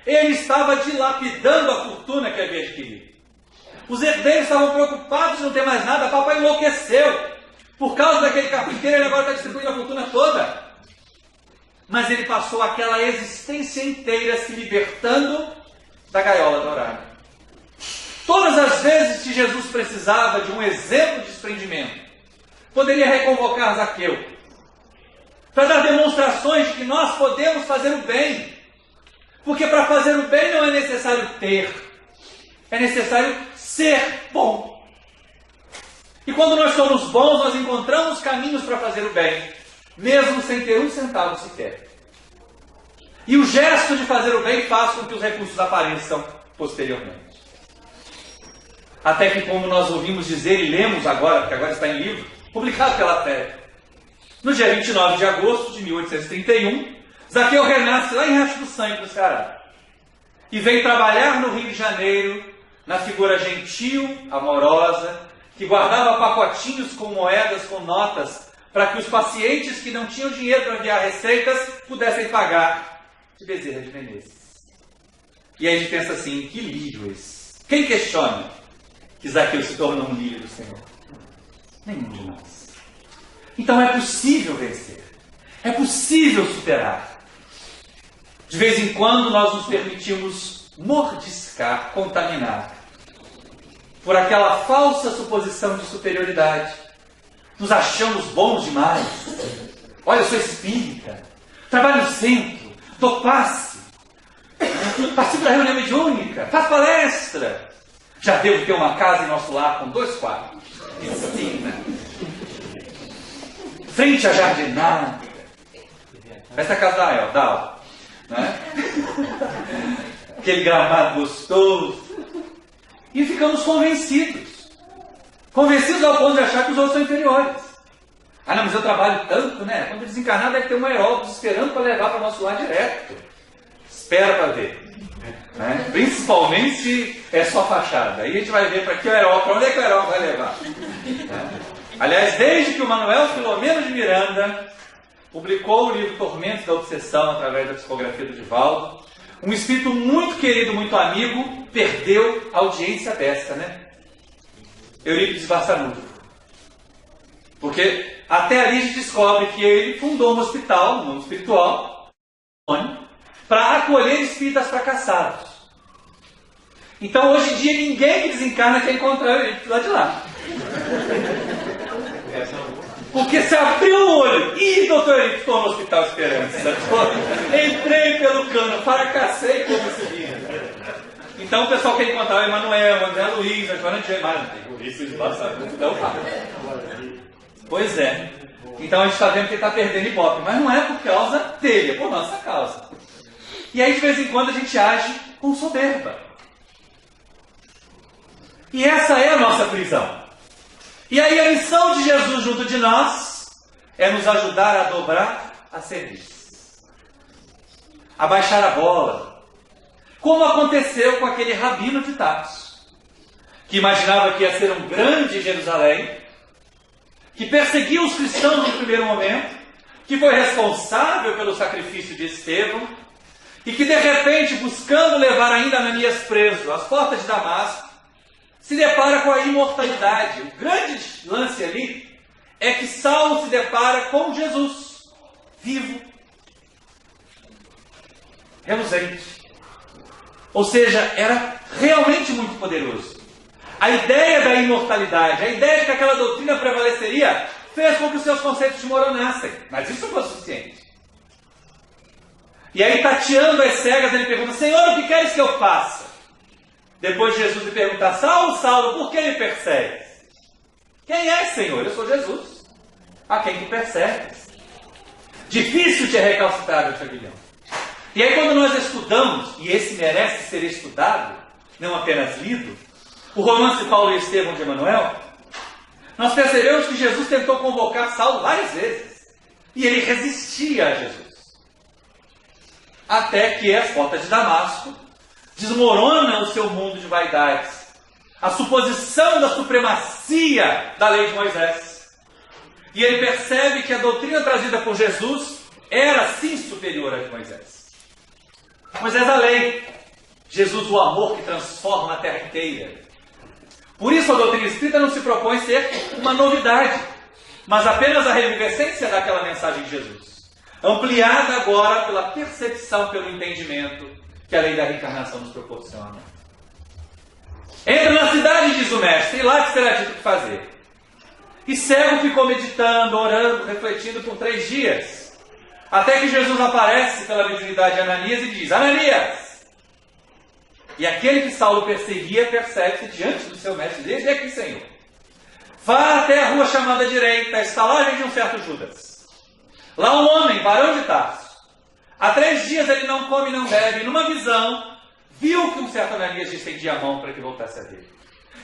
Ele estava dilapidando a fortuna que havia adquirido. Os herdeiros estavam preocupados de não ter mais nada. Papai enlouqueceu. Por causa daquele carpinteiro, ele agora está distribuindo a fortuna toda. Mas ele passou aquela existência inteira se libertando da gaiola dourada. Todas as vezes, se Jesus precisava de um exemplo de desprendimento, poderia reconvocar Zaqueu para dar demonstrações de que nós podemos fazer o bem. Porque para fazer o bem não é necessário ter, é necessário ser bom. E quando nós somos bons, nós encontramos caminhos para fazer o bem, mesmo sem ter um centavo sequer. E o gesto de fazer o bem faz com que os recursos apareçam posteriormente. Até que, como nós ouvimos dizer e lemos agora, porque agora está em livro, publicado pela Fé, no dia 29 de agosto de 1831, Zaqueu renasce lá em Riacho do Sangue, do Ceará, e vem trabalhar no Rio de Janeiro, na figura gentil, amorosa, que guardava pacotinhos com moedas, com notas, para que os pacientes que não tinham dinheiro para enviar receitas pudessem pagar de Bezerra de Menezes. E aí a gente pensa assim, que lírio esse? Quem questiona que Zaqueu se tornou um lírio do Senhor? Nenhum de nós. Então é possível vencer. É possível superar. De vez em quando nós nos permitimos mordiscar, contaminar por aquela falsa suposição de superioridade. Nos achamos bons demais. Olha, eu sou espírita, trabalho no centro, dou passe, participo da reunião mediúnica, faço palestra. Já devo ter uma casa em nosso lar com 2 quartos, piscina, frente à jardinada. Essa casa da aula, né? Aquele gramado gostoso. E ficamos convencidos. Convencidos ao ponto de achar que os outros são inferiores. Ah, não, mas eu trabalho tanto, né? Quando desencarnar deve ter um aeróbico esperando para levar para o nosso lar direto. Espera para ver. Né? Principalmente se é só fachada. Aí a gente vai ver para que o aeróbico, para onde é que o aeróbico vai levar. Aliás, desde que o Manuel Filomeno de Miranda publicou o livro Tormentos da Obsessão através da psicografia do Divaldo, um espírito muito querido, muito amigo, perdeu a audiência dessa, né? Eurípides Barçanudo. Porque até ali a gente descobre que ele fundou um hospital, um mundo espiritual, para acolher espíritas fracassados. Então, hoje em dia, ninguém que desencarna quer encontrar o Eurípides lá de lá. Porque se abriu o olho, ih, doutor Eurípides, estou no Hospital Esperança. Entrei pelo cano, fracassei como seguinte. Então o pessoal quer encontrar o Emanuel, o André Luiz, a Joana de Gemar. Pois é. Então a gente está vendo que ele está perdendo ibope. Mas não é por causa dele, é por nossa causa. E aí de vez em quando a gente age com soberba. E essa é a nossa prisão. E aí a missão de Jesus junto de nós é nos ajudar a dobrar a serviço. A baixar a bola. Como aconteceu com aquele rabino de Tarso, que imaginava que ia ser um grande Jerusalém, que perseguiu os cristãos no primeiro momento, que foi responsável pelo sacrifício de Estevão, e que de repente, buscando levar ainda Ananias preso às portas de Damasco, se depara com a imortalidade. O grande lance ali é que Saulo se depara com Jesus, vivo, reluzente. Ou seja, era realmente muito poderoso. A ideia da imortalidade, a ideia de que aquela doutrina prevaleceria, fez com que os seus conceitos desmoronassem. Mas isso não foi suficiente. E aí, tateando as cegas, ele pergunta: Senhor, o que queres que eu faça? Depois Jesus lhe pergunta: Saulo, Saulo, por que me persegues? Quem és, Senhor? Eu sou Jesus. A quem tu persegues? Difícil te recalcitrar, meu chaguilhão. E aí quando nós estudamos, e esse merece ser estudado, não apenas lido, o romance Paulo e Estevão de Emanuel, nós percebemos que Jesus tentou convocar Saulo várias vezes. E ele resistia a Jesus. Até que as portas de Damasco desmorona o seu mundo de vaidades. A suposição da supremacia da lei de Moisés. E ele percebe que a doutrina trazida por Jesus era sim superior à de Moisés. Moisés a lei, Jesus o amor que transforma a terra inteira. Por isso a doutrina espírita não se propõe ser uma novidade, mas apenas a revivescência daquela mensagem de Jesus, ampliada agora pela percepção, pelo entendimento que a lei da reencarnação nos proporciona. Entra na cidade, diz o mestre, e lá te será dito o que fazer. E cego ficou meditando, orando, refletindo por 3 dias. Até que Jesus aparece pela mediunidade de Ananias e diz: Ananias! E aquele que Saulo perseguia percebe-se diante do seu mestre, desde aqui, Senhor. Vá até a rua chamada direita, a estalagem de um certo Judas. Lá um homem, varão de Tarso. Há 3 dias ele não come e não bebe. E numa visão, viu que um certo Ananias estendia a mão para que voltasse a ver.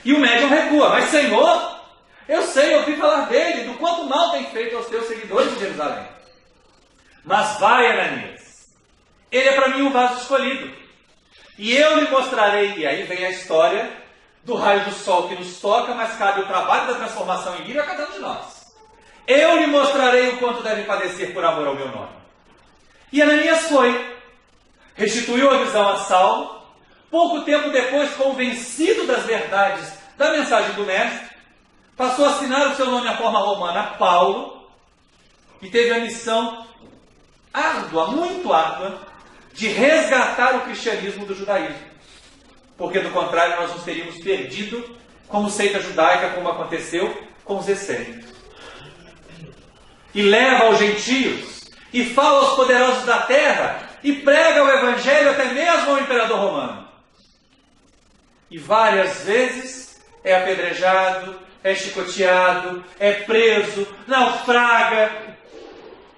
E o médium recua. Mas, Senhor, eu sei, ouvi falar dele, do quanto mal tem feito aos teus seguidores em Jerusalém. Mas vai, Ananias. Ele é para mim um vaso escolhido. E eu lhe mostrarei. E aí vem a história do raio do sol que nos toca, mas cabe o trabalho da transformação em vida a cada um de nós. Eu lhe mostrarei o quanto deve padecer por amor ao meu nome. E Ananias foi. Restituiu a visão a Saulo. Pouco tempo depois, convencido das verdades da mensagem do mestre, passou a assinar o seu nome à forma romana Paulo e teve a missão árdua, muito árdua, de resgatar o cristianismo do judaísmo. Porque, do contrário, nós nos teríamos perdido como seita judaica, como aconteceu com os essênios. E leva aos gentios, e fala aos poderosos da terra, e prega o evangelho até mesmo ao imperador romano. E várias vezes é apedrejado, é chicoteado, é preso, naufraga,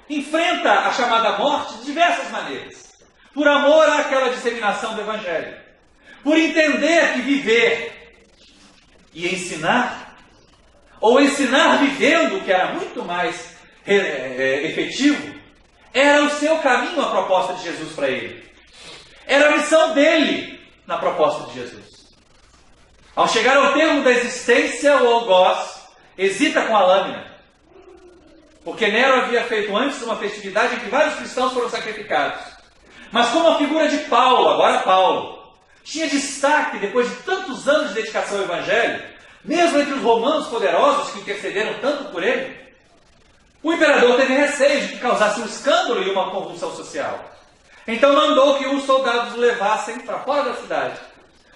enfrenta a chamada morte de diversas maneiras, por amor àquela disseminação do evangelho, por entender que viver e ensinar, ou ensinar vivendo, que era muito mais efetivo, era o seu caminho, a proposta de Jesus para ele. Era a missão dele na proposta de Jesus. Ao chegar ao termo da existência, o algoz hesita com a lâmina. Porque Nero havia feito antes uma festividade em que vários cristãos foram sacrificados. Mas como a figura de Paulo, agora Paulo, tinha destaque depois de tantos anos de dedicação ao Evangelho, mesmo entre os romanos poderosos que intercederam tanto por ele, o imperador teve receio de que causasse um escândalo e uma convulsão social. Então mandou que os soldados o levassem para fora da cidade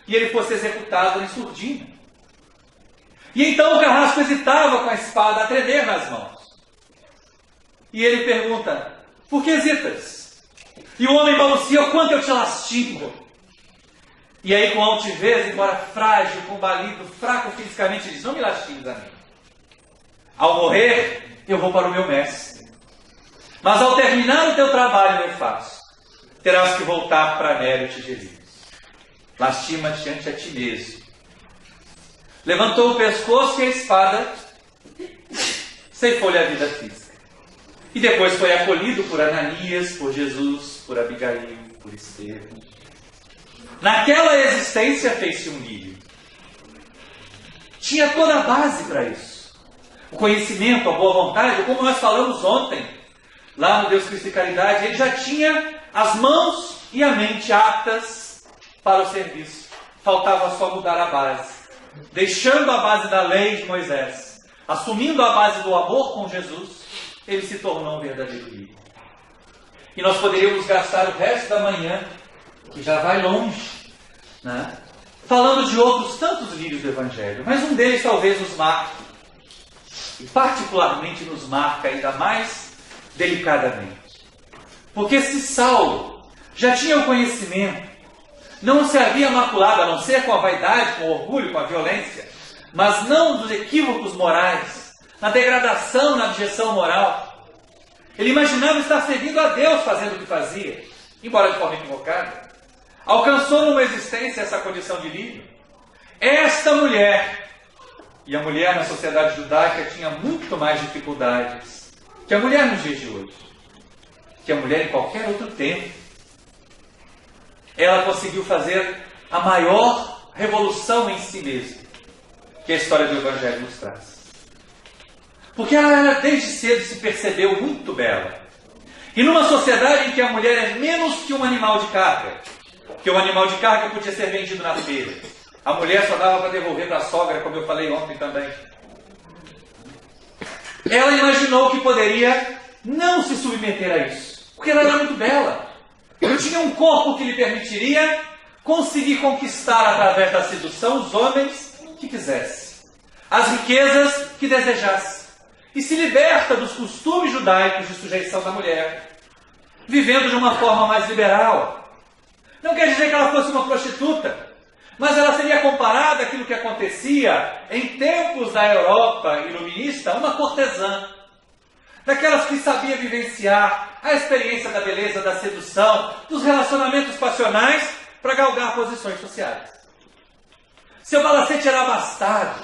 e ele fosse executado em surdina. E então o carrasco hesitava com a espada a tremer nas mãos. E ele pergunta: por que hesitas? E o homem balbucia: o quanto eu te lastimo. E aí, com altivez, embora frágil, combalido, fraco fisicamente, diz: não me lastimes a mim. Ao morrer, eu vou para o meu mestre. Mas ao terminar o teu trabalho nefasto, terás que voltar para Nero e te gerir. Lastima-te ante a ti mesmo. Levantou o pescoço e a espada ceifou-lhe a vida física. E depois foi acolhido por Ananias, por Jesus, por Abigail, por Estevão. Naquela existência fez-se um lírio. Tinha toda a base para isso. O conhecimento, a boa vontade, como nós falamos ontem, lá no Deus, Cristo e Caridade, ele já tinha as mãos e a mente aptas para o serviço. Faltava só mudar a base. Deixando a base da lei de Moisés, assumindo a base do amor com Jesus, ele se tornou um verdadeiro lírio. E nós poderíamos gastar o resto da manhã, que já vai longe, né, falando de outros tantos lírios do Evangelho, mas um deles talvez nos marque, e particularmente nos marca ainda mais delicadamente. Porque se Saulo já tinha o conhecimento, não se havia maculado, a não ser com a vaidade, com o orgulho, com a violência, mas não dos equívocos morais, na degradação, na abjeção moral. Ele imaginava estar servindo a Deus fazendo o que fazia, embora de forma equivocada. Alcançou numa existência essa condição de lírio. Esta mulher, e a mulher na sociedade judaica tinha muito mais dificuldades que a mulher nos dias de hoje, que a mulher em qualquer outro tempo. Ela conseguiu fazer a maior revolução em si mesma, que a história do Evangelho nos traz. Porque ela desde cedo se percebeu muito bela. E numa sociedade em que a mulher é menos que um animal de carga, que o animal de carga podia ser vendido na feira, a mulher só dava para devolver para a sogra, como eu falei ontem também. Ela imaginou que poderia não se submeter a isso, porque ela era muito bela. Ele tinha um corpo que lhe permitiria conseguir conquistar através da sedução os homens que quisesse, as riquezas que desejasse, e se liberta dos costumes judaicos de sujeição da mulher, vivendo de uma forma mais liberal. Não quer dizer que ela fosse uma prostituta, mas ela seria comparada àquilo que acontecia em tempos da Europa iluminista, uma cortesã, daquelas que sabia vivenciar a experiência da beleza, da sedução, dos relacionamentos passionais para galgar posições sociais. Seu palacete era abastado,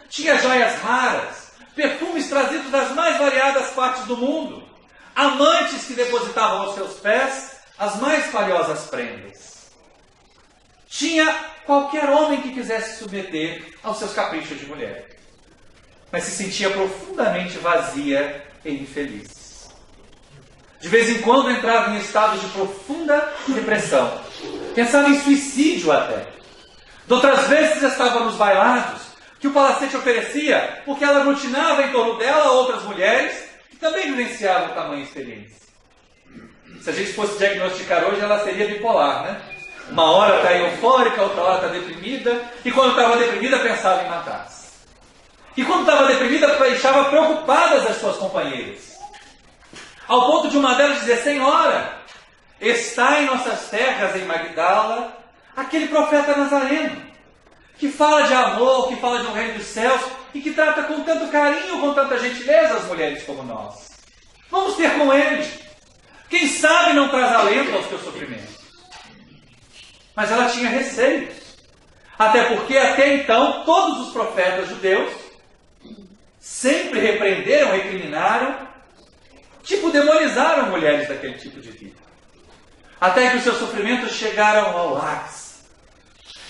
tinha joias raras, perfumes trazidos das mais variadas partes do mundo, amantes que depositavam aos seus pés as mais valiosas prendas. Tinha qualquer homem que quisesse submeter aos seus caprichos de mulher, mas se sentia profundamente vazia e infeliz. De vez em quando entrava em estados de profunda depressão, pensava em suicídio até. De outras vezes estava nos bailados que o palacete oferecia, porque ela aglutinava em torno dela outras mulheres que também vivenciavam tamanha experiência. Se a gente fosse diagnosticar hoje, ela seria bipolar, né? Uma hora está eufórica, outra hora está deprimida, e quando estava deprimida pensava em matar-se. E quando estava deprimida deixava preocupadas as suas companheiras. Ao ponto de uma delas dizer: Senhora, está em nossas terras, em Magdala, aquele profeta nazareno, que fala de amor, que fala de um reino dos céus, e que trata com tanto carinho, com tanta gentileza as mulheres como nós. Vamos ter com ele. Quem sabe não traz alento aos teus sofrimentos. Mas ela tinha receios. Até porque até então todos os profetas judeus sempre repreenderam, recriminaram, demonizaram mulheres daquele tipo de vida. Até que os seus sofrimentos chegaram ao ápice.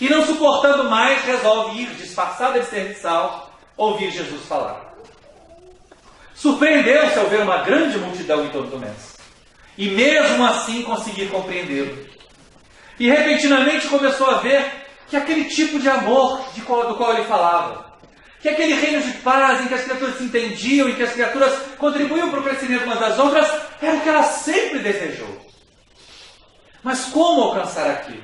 E não suportando mais, resolve ir, disfarçada de serviçal, ouvir Jesus falar. Surpreendeu-se ao ver uma grande multidão em torno do mestre. E mesmo assim conseguir compreendê-lo. E repentinamente começou a ver que aquele tipo de amor do qual ele falava, que aquele reino de paz em que as criaturas se entendiam, em que as criaturas contribuíam para o crescimento umas das outras, era o que ela sempre desejou. Mas como alcançar aquilo?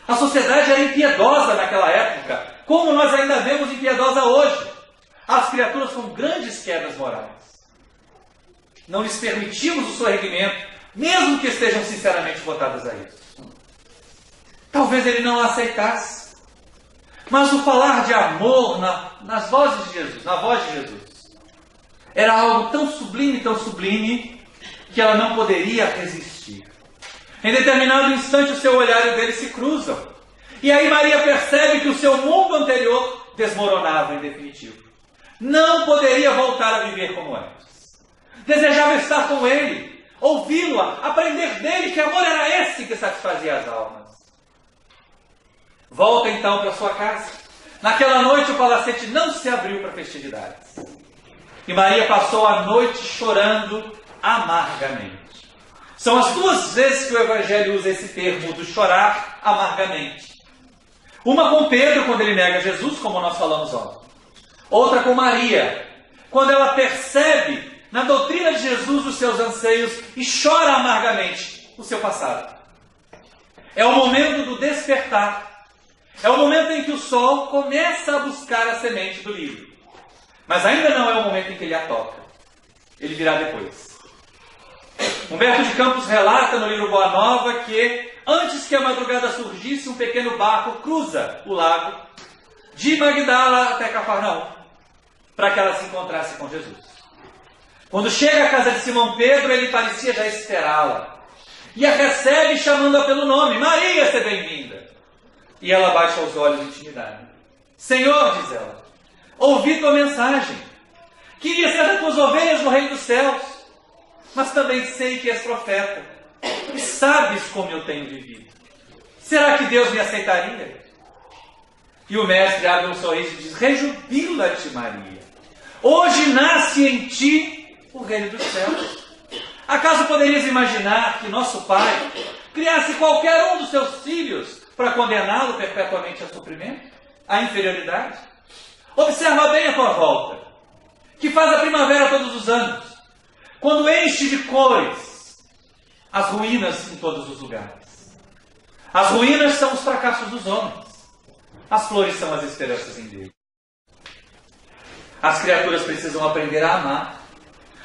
A sociedade era impiedosa naquela época, como nós ainda vemos impiedosa hoje. As criaturas com grandes quedas morais. Não lhes permitimos o sorrimento, mesmo que estejam sinceramente votadas a isso. Talvez ele não a aceitasse. Mas o falar de amor nas vozes de Jesus, na voz de Jesus, era algo tão sublime, que ela não poderia resistir. Em determinado instante, o seu olhar e o dele se cruzam. E aí Maria percebe que o seu mundo anterior desmoronava em definitivo. Não poderia voltar a viver como antes. Desejava estar com ele, ouvi-lo, aprender dele que amor era esse que satisfazia as almas. Volta então para sua casa. Naquela noite o palacete não se abriu para festividades. E Maria passou a noite chorando amargamente. São as duas vezes que o Evangelho usa esse termo do chorar amargamente. Uma com Pedro, quando ele nega Jesus, como nós falamos ontem. Outra com Maria, quando ela percebe na doutrina de Jesus os seus anseios e chora amargamente o seu passado. É o momento do despertar. É o momento em que o sol começa a buscar a semente do lírio. Mas ainda não é o momento em que ele a toca. Ele virá depois. Humberto de Campos relata no livro Boa Nova que, antes que a madrugada surgisse, um pequeno barco cruza o lago de Magdala até Cafarnaum, para que ela se encontrasse com Jesus. Quando chega à casa de Simão Pedro, ele parecia já esperá-la. E a recebe chamando-a pelo nome: Maria, seja bem-vinda. E ela baixa os olhos intimidada. Senhor, diz ela, ouvi tua mensagem. Queria ser das tuas ovelhas no reino dos céus. Mas também sei que és profeta. E sabes como eu tenho vivido. Será que Deus me aceitaria? E o mestre abre um sorriso e diz: rejubila-te, Maria. Hoje nasce em ti o reino dos céus. Acaso poderias imaginar que nosso Pai criasse qualquer um dos seus filhos para condená-lo perpetuamente ao sofrimento, à inferioridade? Observa bem a tua volta, que faz a primavera todos os anos, quando enche de cores as ruínas em todos os lugares. As ruínas são os fracassos dos homens. As flores são as esperanças em Deus. As criaturas precisam aprender a amar,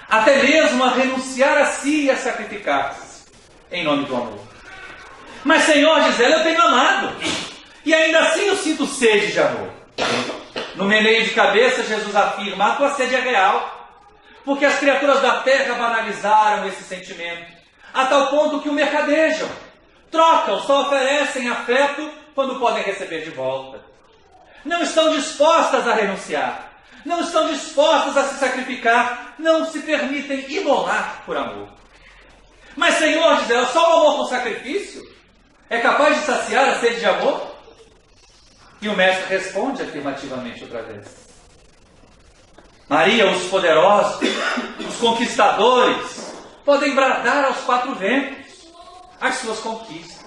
até mesmo a renunciar a si e a sacrificar-se, em nome do amor. Mas, Senhor, diz ela, eu tenho amado, e ainda assim eu sinto sede de amor. No meneio de cabeça, Jesus afirma, a tua sede é real, porque as criaturas da terra banalizaram esse sentimento, a tal ponto que o mercadejam, trocam, só oferecem afeto quando podem receber de volta. Não estão dispostas a renunciar, não estão dispostas a se sacrificar, não se permitem imolar por amor. Mas, Senhor, diz ela, só o amor com sacrifício é capaz de saciar a sede de amor? E o mestre responde afirmativamente outra vez. Maria, os poderosos, os conquistadores, podem bradar aos quatro ventos as suas conquistas.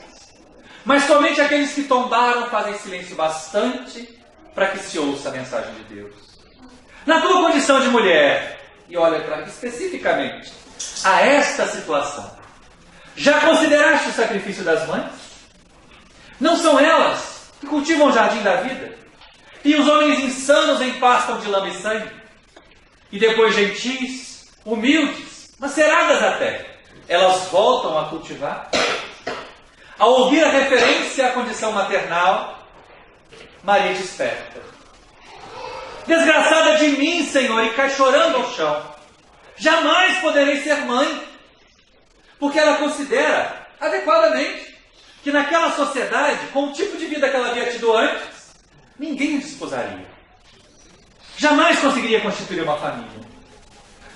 Mas somente aqueles que tombaram fazem silêncio bastante para que se ouça a mensagem de Deus. Na tua condição de mulher, e olha para especificamente a esta situação, já consideraste o sacrifício das mães? Não são elas que cultivam o jardim da vida? E os homens insanos empastam de lama e sangue? E depois gentis, humildes, maceradas até, elas voltam a cultivar? Ao ouvir a referência à condição maternal, Maria desperta. Desgraçada de mim, Senhor, e cai chorando ao chão. Jamais poderei ser mãe. Porque ela considera, adequadamente, que naquela sociedade, com o tipo de vida que ela havia tido antes, ninguém a desposaria. Jamais conseguiria constituir uma família.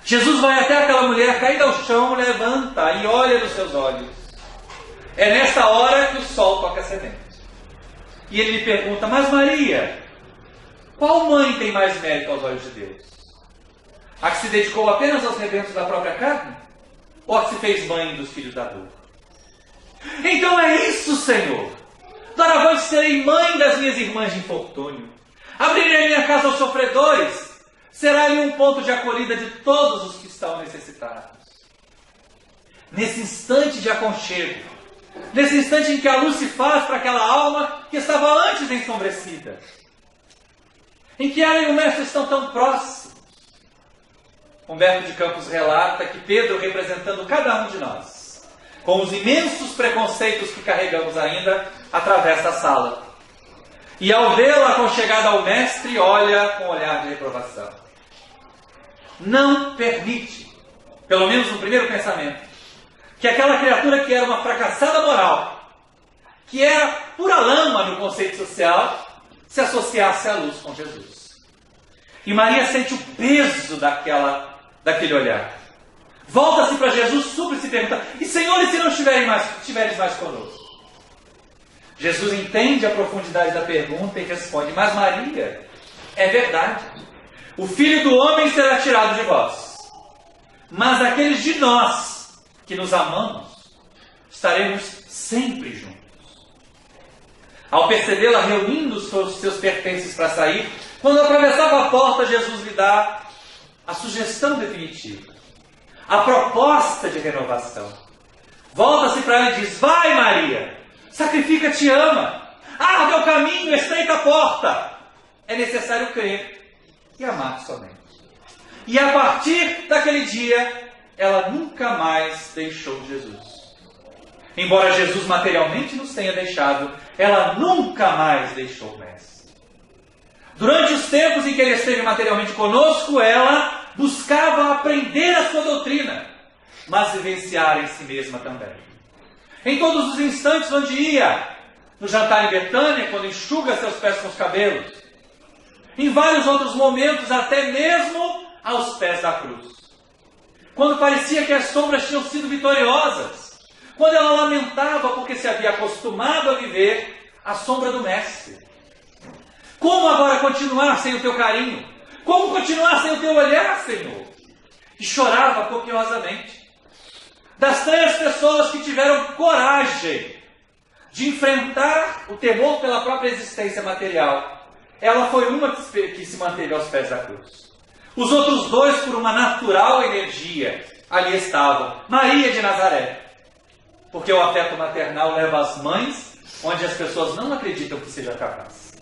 Jesus vai até aquela mulher caída ao chão, levanta e olha nos seus olhos. É nessa hora que o sol toca a semente. E ele lhe pergunta, mas Maria, qual mãe tem mais mérito aos olhos de Deus? A que se dedicou apenas aos rebentos da própria carne? Ou a que se fez mãe dos filhos da dor? Então é isso, Senhor. Doravante serei mãe das minhas irmãs de infortúnio. Abrirei minha casa aos sofredores. Será ali um ponto de acolhida de todos os que estão necessitados. Nesse instante de aconchego, nesse instante em que a luz se faz para aquela alma que estava antes ensombrecida, em que ela e o Mestre estão tão próximos, Humberto de Campos relata que Pedro, representando cada um de nós, com os imensos preconceitos que carregamos ainda, atravessa a sala. E ao vê-la aconchegada ao Mestre, olha com olhar de reprovação. Não permite, pelo menos no primeiro pensamento, que aquela criatura que era uma fracassada moral, que era pura lama no conceito social, se associasse à luz com Jesus. E Maria sente o peso daquele olhar. Volta-se para Jesus, súplice e pergunta, e Senhor, e se não estiveres mais conosco? Jesus entende a profundidade da pergunta e responde, mas Maria, é verdade. O Filho do Homem será tirado de vós. Mas aqueles de nós que nos amamos, estaremos sempre juntos. Ao percebê-la reunindo os seus pertences para sair, quando atravessava a porta, Jesus lhe dá a sugestão definitiva, a proposta de renovação. Volta-se para ela e diz, vai Maria, sacrifica-te, ama, arde o caminho, estreita a porta. É necessário crer e amar somente. E a partir daquele dia, ela nunca mais deixou Jesus. Embora Jesus materialmente nos tenha deixado, ela nunca mais deixou o Mestre. Durante os tempos em que ele esteve materialmente conosco, ela buscava aprender a sua doutrina, mas vivenciar em si mesma também. Em todos os instantes onde ia, no jantar em Betânia, quando enxuga seus pés com os cabelos, em vários outros momentos, até mesmo aos pés da cruz. Quando parecia que as sombras tinham sido vitoriosas, quando ela lamentava porque se havia acostumado a viver à sombra do Mestre. Como agora continuar sem o teu carinho? Como continuar sem o teu olhar, Senhor? E chorava copiosamente. Das 3 pessoas que tiveram coragem de enfrentar o temor pela própria existência material, ela foi uma que se manteve aos pés da cruz. Os outros 2, por uma natural energia, ali estavam. Maria de Nazaré, porque o afeto maternal leva as mães onde as pessoas não acreditam que seja capaz.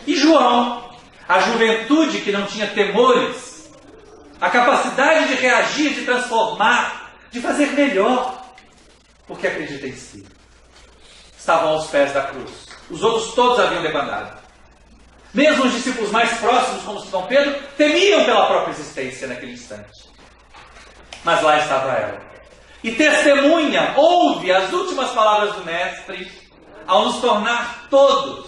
E João, a juventude que não tinha temores, a capacidade de reagir, de transformar, de fazer melhor, porque acredita em si. Estavam aos pés da cruz. Os outros todos haviam debandado. Mesmo os discípulos mais próximos, como Simão Pedro, temiam pela própria existência naquele instante. Mas lá estava ela. E testemunha, ouve as últimas palavras do Mestre, ao nos tornar todos,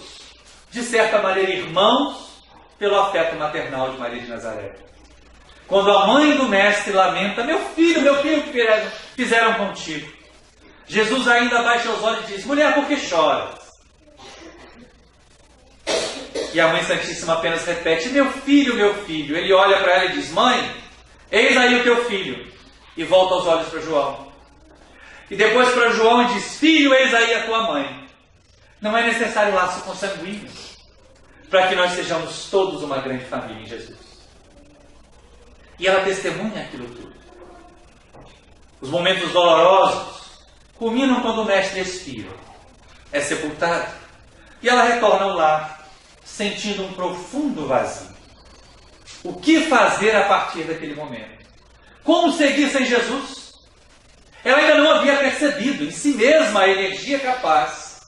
de certa maneira, irmãos, pelo afeto maternal de Maria de Nazaré. Quando a mãe do Mestre lamenta: meu filho, o que fizeram contigo? Jesus ainda baixa os olhos e diz: mulher, por que choras? E a Mãe Santíssima apenas repete: meu filho, meu filho. Ele olha para ela e diz: mãe, eis aí o teu filho. E volta os olhos para João. E depois para João e diz: filho, eis aí a tua mãe. Não é necessário laço consanguíneo para que nós sejamos todos uma grande família em Jesus. E ela testemunha aquilo tudo. Os momentos dolorosos culminam quando o Mestre expira, é sepultado, e ela retorna ao lar, sentindo um profundo vazio. O que fazer a partir daquele momento? Como seguir sem Jesus? Ela ainda não havia percebido em si mesma a energia capaz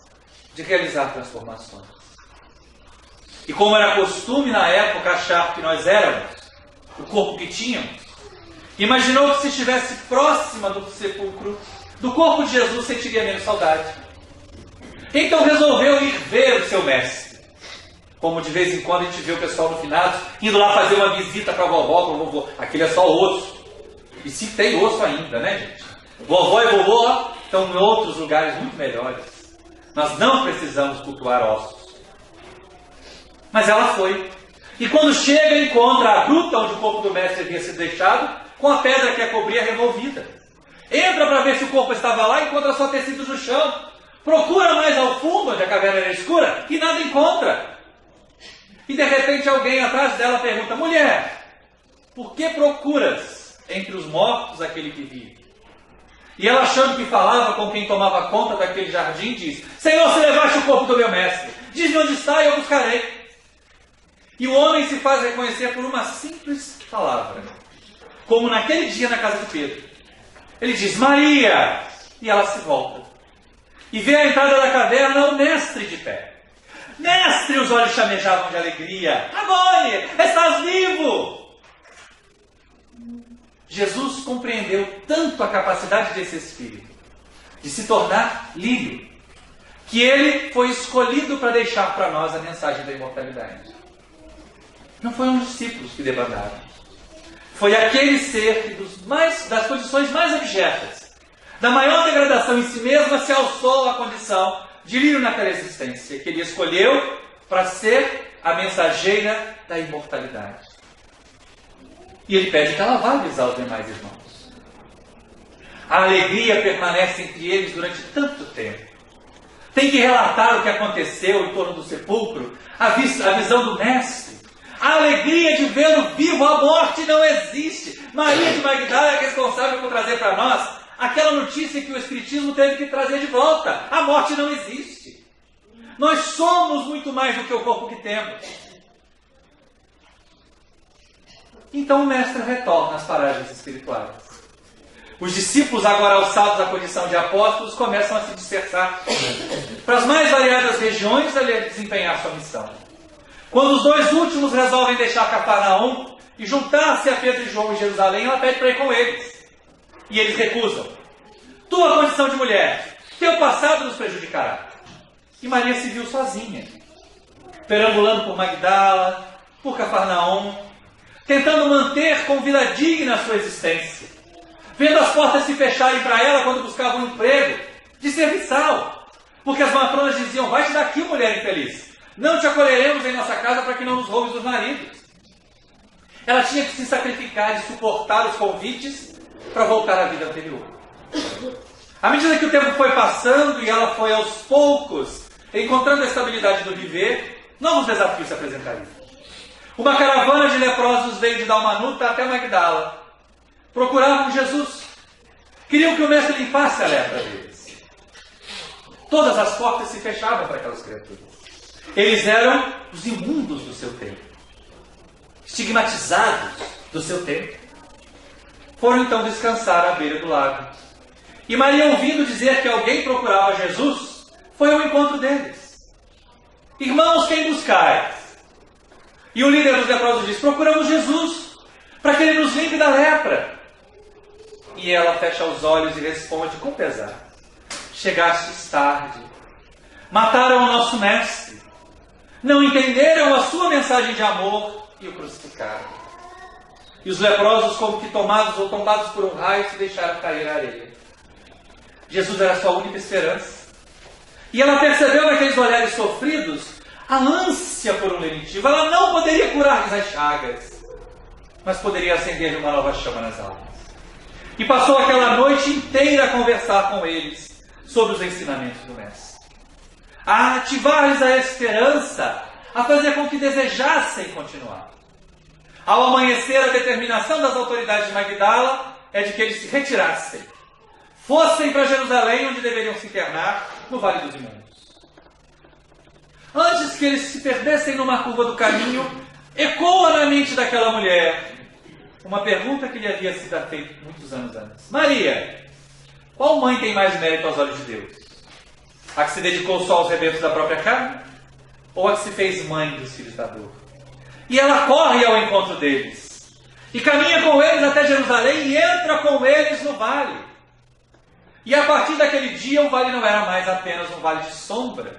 de realizar transformações. E como era costume na época achar que nós éramos o corpo que tínhamos, imaginou que se estivesse próxima do sepulcro do corpo de Jesus sentiria menos saudade. Então resolveu ir ver o seu mestre. Como de vez em quando a gente vê o pessoal no finados indo lá fazer uma visita para a vovó, para o vovô. Aquele é só osso. E se tem osso ainda, né, gente? Vovó e vovô estão em outros lugares muito melhores. Nós não precisamos cultuar ossos. Mas ela foi. E quando chega, encontra a gruta onde o corpo do mestre havia sido deixado, com a pedra que a cobria removida. Entra para ver se o corpo estava lá e encontra só tecidos no chão. Procura mais ao fundo, onde a caverna era escura, e nada encontra. E de repente alguém atrás dela pergunta: mulher, por que procuras entre os mortos aquele que vive? E ela, achando que falava com quem tomava conta daquele jardim, diz: Senhor, se levaste o corpo do meu mestre, diz-me onde está e eu buscarei. E o homem se faz reconhecer por uma simples palavra, como naquele dia na casa de Pedro. Ele diz: Maria! E ela se volta. E vê à entrada da caverna o mestre de pé. Mestre! Os olhos chamejavam de alegria. Agora, estás vivo! Jesus compreendeu tanto a capacidade desse Espírito de se tornar lírio, que ele foi escolhido para deixar para nós a mensagem da imortalidade. Não foram os discípulos que debandaram. Foi aquele ser que das condições mais abjetas, da maior degradação em si mesma, se alçou à condição de lírio naquela existência, que ele escolheu para ser a mensageira da imortalidade. E ele pede que ela vá avisar os demais irmãos. A alegria permanece entre eles durante tanto tempo. Tem que relatar o que aconteceu em torno do sepulcro, a visão do mestre, a alegria de vê-lo vivo. A morte não existe. Maria de Magdala é responsável por trazer para nós aquela notícia que o Espiritismo teve que trazer de volta. A morte não existe. Nós somos muito mais do que o corpo que temos. Então o mestre retorna às paragens espirituais. Os discípulos, agora alçados à condição de apóstolos, começam a se dispersar para as mais variadas regiões a desempenhar sua missão. Quando os dois últimos resolvem deixar Cafarnaum e juntar-se a Pedro e João em Jerusalém, ela pede para ir com eles. E eles recusam. Tua condição de mulher, teu passado nos prejudicará. E Maria se viu sozinha, perambulando por Magdala, por Cafarnaum, tentando manter com vida digna a sua existência, vendo as portas se fecharem para ela quando buscava um emprego de serviçal, porque as matronas diziam: vai-te daqui, mulher infeliz, não te acolheremos em nossa casa para que não nos roubes os maridos. Ela tinha que se sacrificar e suportar os convites para voltar à vida anterior. À medida que o tempo foi passando e ela foi aos poucos encontrando a estabilidade do viver, novos desafios se apresentariam. Uma caravana de leprosos veio de Dalmanuta até Magdala. Procuravam Jesus. Queriam que o mestre limpasse a lepra deles. Todas as portas se fechavam para aquelas criaturas. Eles eram os imundos do seu tempo, estigmatizados do seu tempo. Foram então descansar à beira do lago. E Maria, ouvindo dizer que alguém procurava Jesus, foi ao encontro deles. Irmãos, quem buscais? E o líder dos leprosos diz: procuramos Jesus, para que ele nos limpe da lepra. E ela fecha os olhos e responde com pesar: chegastes tarde, mataram o nosso mestre, não entenderam a sua mensagem de amor e o crucificaram. E os leprosos, como que tomados ou tombados por um raio, se deixaram cair na areia. Jesus era a sua única esperança. E ela percebeu naqueles olhares sofridos a ânsia por um lenitivo. Ela não poderia curar-lhes as chagas, mas poderia acender uma nova chama nas almas. E passou aquela noite inteira a conversar com eles sobre os ensinamentos do Mestre, a ativar-lhes a esperança, a fazer com que desejassem continuar. Ao amanhecer, a determinação das autoridades de Magdala é de que eles se retirassem, fossem para Jerusalém, onde deveriam se internar, no Vale dos Imundos. Antes que eles se perdessem numa curva do caminho, ecoa na mente daquela mulher uma pergunta que lhe havia sido feita muitos anos antes: Maria, qual mãe tem mais mérito aos olhos de Deus? A que se dedicou só aos rebentos da própria carne? Ou a que se fez mãe dos filhos da dor? E ela corre ao encontro deles, e caminha com eles até Jerusalém, e entra com eles no vale. E a partir daquele dia, o vale não era mais apenas um vale de sombras,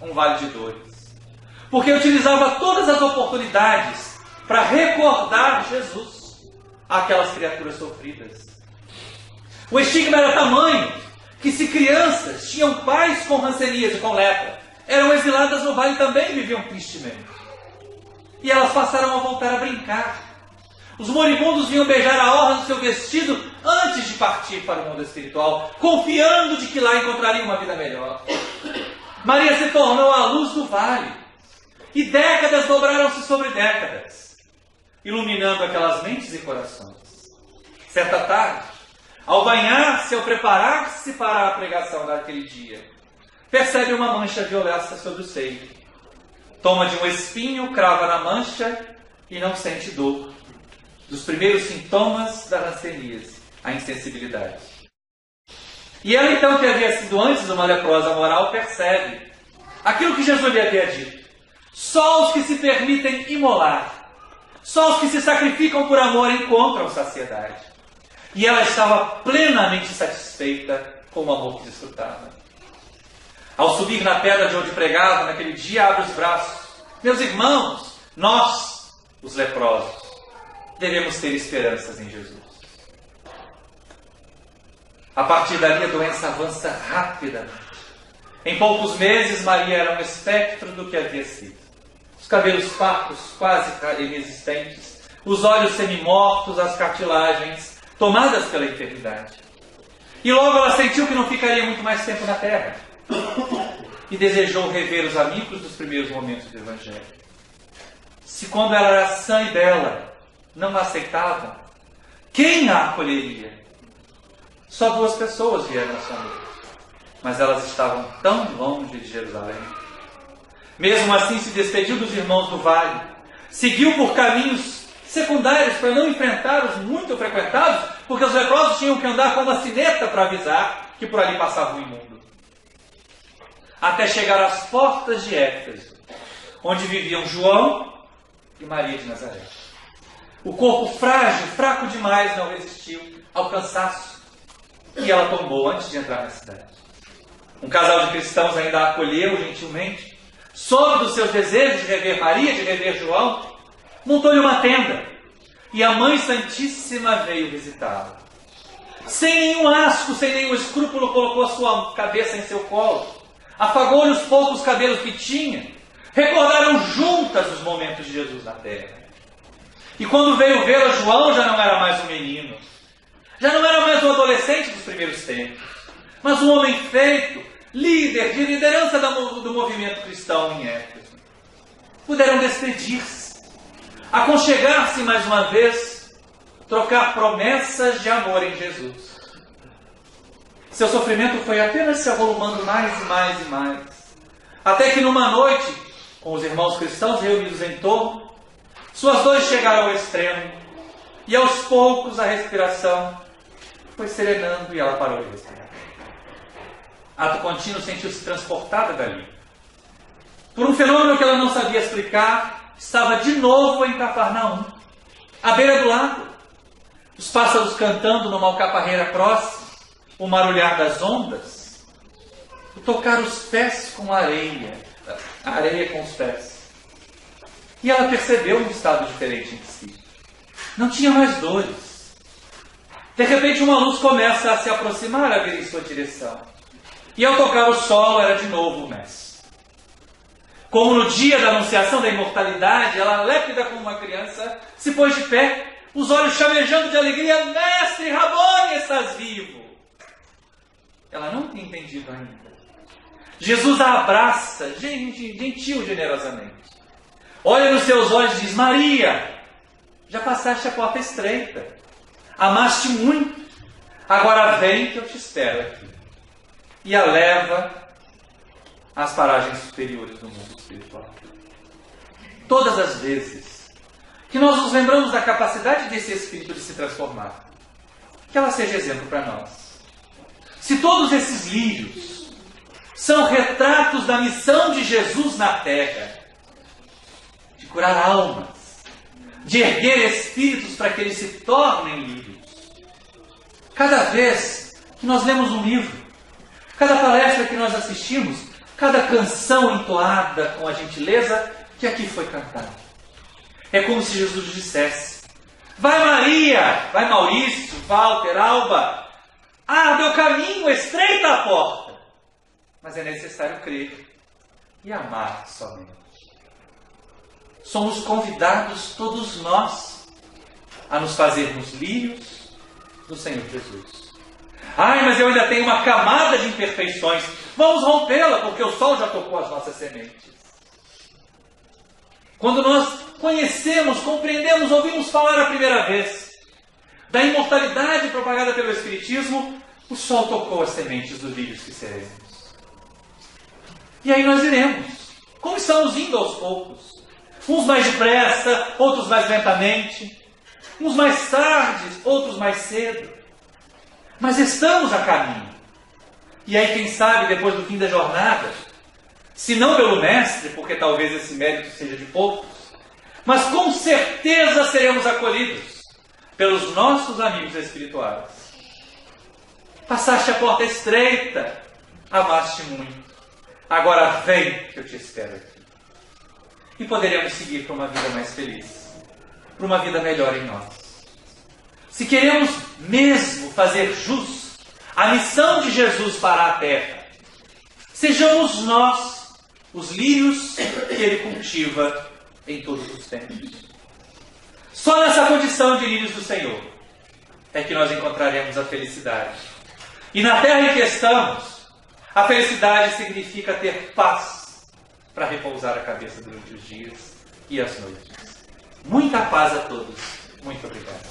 um vale de dores, porque utilizava todas as oportunidades para recordar Jesus àquelas criaturas sofridas. O estigma era tamanho que, se crianças tinham pais com hanseníase e com lepra, eram exiladas no vale, também viviam tristemente. E elas passaram a voltar a brincar. Os moribundos vinham beijar a orla do seu vestido antes de partir para o mundo espiritual, confiando de que lá encontrariam uma vida melhor. Maria se tornou a luz do vale, e décadas dobraram-se sobre décadas, iluminando aquelas mentes e corações. Certa tarde, ao banhar-se, ao preparar-se para a pregação daquele dia, percebe uma mancha violeta sobre o seio. Toma de um espinho, crava na mancha e não sente dor. Dos primeiros sintomas da hanseníase, a insensibilidade. E ela então, que havia sido antes uma leprosa moral, percebe aquilo que Jesus lhe havia dito: só os que se permitem imolar, só os que se sacrificam por amor encontram saciedade. E ela estava plenamente satisfeita com o amor que desfrutava. Ao subir na pedra de onde pregava, naquele dia, abre os braços: meus irmãos, nós, os leprosos, devemos ter esperanças em Jesus. A partir dali, a doença avança rapidamente. Em poucos meses, Maria era um espectro do que havia sido. Os cabelos fartos, quase inexistentes, os olhos semimortos, as cartilagens tomadas pela enfermidade. E logo ela sentiu que não ficaria muito mais tempo na terra, e desejou rever os amigos dos primeiros momentos do Evangelho. Se quando ela era sã e bela, não a aceitavam, quem a acolheria? Só 2 pessoas vieram à sua noite, mas elas estavam tão longe de Jerusalém. Mesmo assim, se despediu dos irmãos do vale, seguiu por caminhos secundários para não enfrentar os muito frequentados, porque os leprosos tinham que andar com uma sineta para avisar que por ali passava o imundo. Até chegar às portas de Éfeso, onde viviam João e Maria de Nazaré. O corpo frágil, fraco demais, não resistiu ao cansaço, e ela tombou antes de entrar na cidade. Um casal de cristãos ainda a acolheu gentilmente, soube dos seus desejos de rever Maria, de rever João, montou-lhe uma tenda, e a Mãe Santíssima veio visitá-la. Sem nenhum asco, sem nenhum escrúpulo, colocou a sua cabeça em seu colo, afagou-lhe os poucos cabelos que tinha, recordaram juntas os momentos de Jesus na terra. E quando veio vê-la, João já não era mais um menino, já não era mais um adolescente dos primeiros tempos, mas um homem feito, líder de liderança do movimento cristão em Éfeso. Puderam despedir-se, aconchegar-se mais uma vez, trocar promessas de amor em Jesus. Seu sofrimento foi apenas se avolumando mais e mais e mais, Até que numa noite, com os irmãos cristãos reunidos em torno, suas dores chegaram ao extremo e aos poucos a respiração foi serenando e ela parou de respirar. Ato contínuo sentiu-se transportada dali. Por um fenômeno que ela não sabia explicar, estava de novo em Cafarnaum, à beira do lago. Os pássaros cantando numa alcaparreira próxima, o marulhar das ondas, o tocar os pés com a areia com os pés. E ela percebeu um estado diferente em si. Não tinha mais dores. De repente uma luz começa a se aproximar, a vir em sua direção. E ao tocar o solo era de novo o Mestre. Como no dia da anunciação da imortalidade, ela, lépida como uma criança, se pôs de pé, os olhos chamejando de alegria: Mestre, Rabone, estás vivo! Ela não tinha entendido ainda. Jesus a abraça, gentil, generosamente. Olha nos seus olhos e diz: Maria, já passaste a porta estreita. Amaste muito. Agora vem que eu te espero aqui. E a leva às paragens superiores do mundo espiritual. Todas as vezes que nós nos lembramos da capacidade desse Espírito de se transformar, que ela seja exemplo para nós. Se todos esses lírios são retratos da missão de Jesus na terra, de curar almas, de erguer espíritos para que eles se tornem lírios. Cada vez que nós lemos um livro, cada palestra que nós assistimos, cada canção entoada com a gentileza que aqui foi cantada, é como se Jesus dissesse: vai Maria, vai Maurício, Walter, Alba, arde o caminho, estreita a porta, mas é necessário crer e amar somente. Somos convidados todos nós a nos fazermos lírios do Senhor Jesus. Ai, mas eu ainda tenho uma camada de imperfeições. Vamos rompê-la, porque o sol já tocou as nossas sementes. Quando nós conhecemos, compreendemos, ouvimos falar a primeira vez da imortalidade propagada pelo Espiritismo, o sol tocou as sementes dos lírios que seremos. E aí nós iremos, como estamos indo aos poucos. Uns mais depressa, outros mais lentamente. Uns mais tarde, outros mais cedo. Mas estamos a caminho. E aí, quem sabe, depois do fim da jornada, se não pelo Mestre, porque talvez esse mérito seja de poucos, mas com certeza seremos acolhidos pelos nossos amigos espirituais. Passaste a porta estreita, amaste muito. Agora vem que eu te espero aqui. E poderemos seguir para uma vida mais feliz, para uma vida melhor em nós. Se queremos mesmo fazer jus à missão de Jesus para a terra, sejamos nós os lírios que Ele cultiva em todos os tempos. Só nessa condição de lírios do Senhor é que nós encontraremos a felicidade. E na terra em que estamos, a felicidade significa ter paz para repousar a cabeça durante os dias e as noites. Muita paz a todos. Muito obrigado.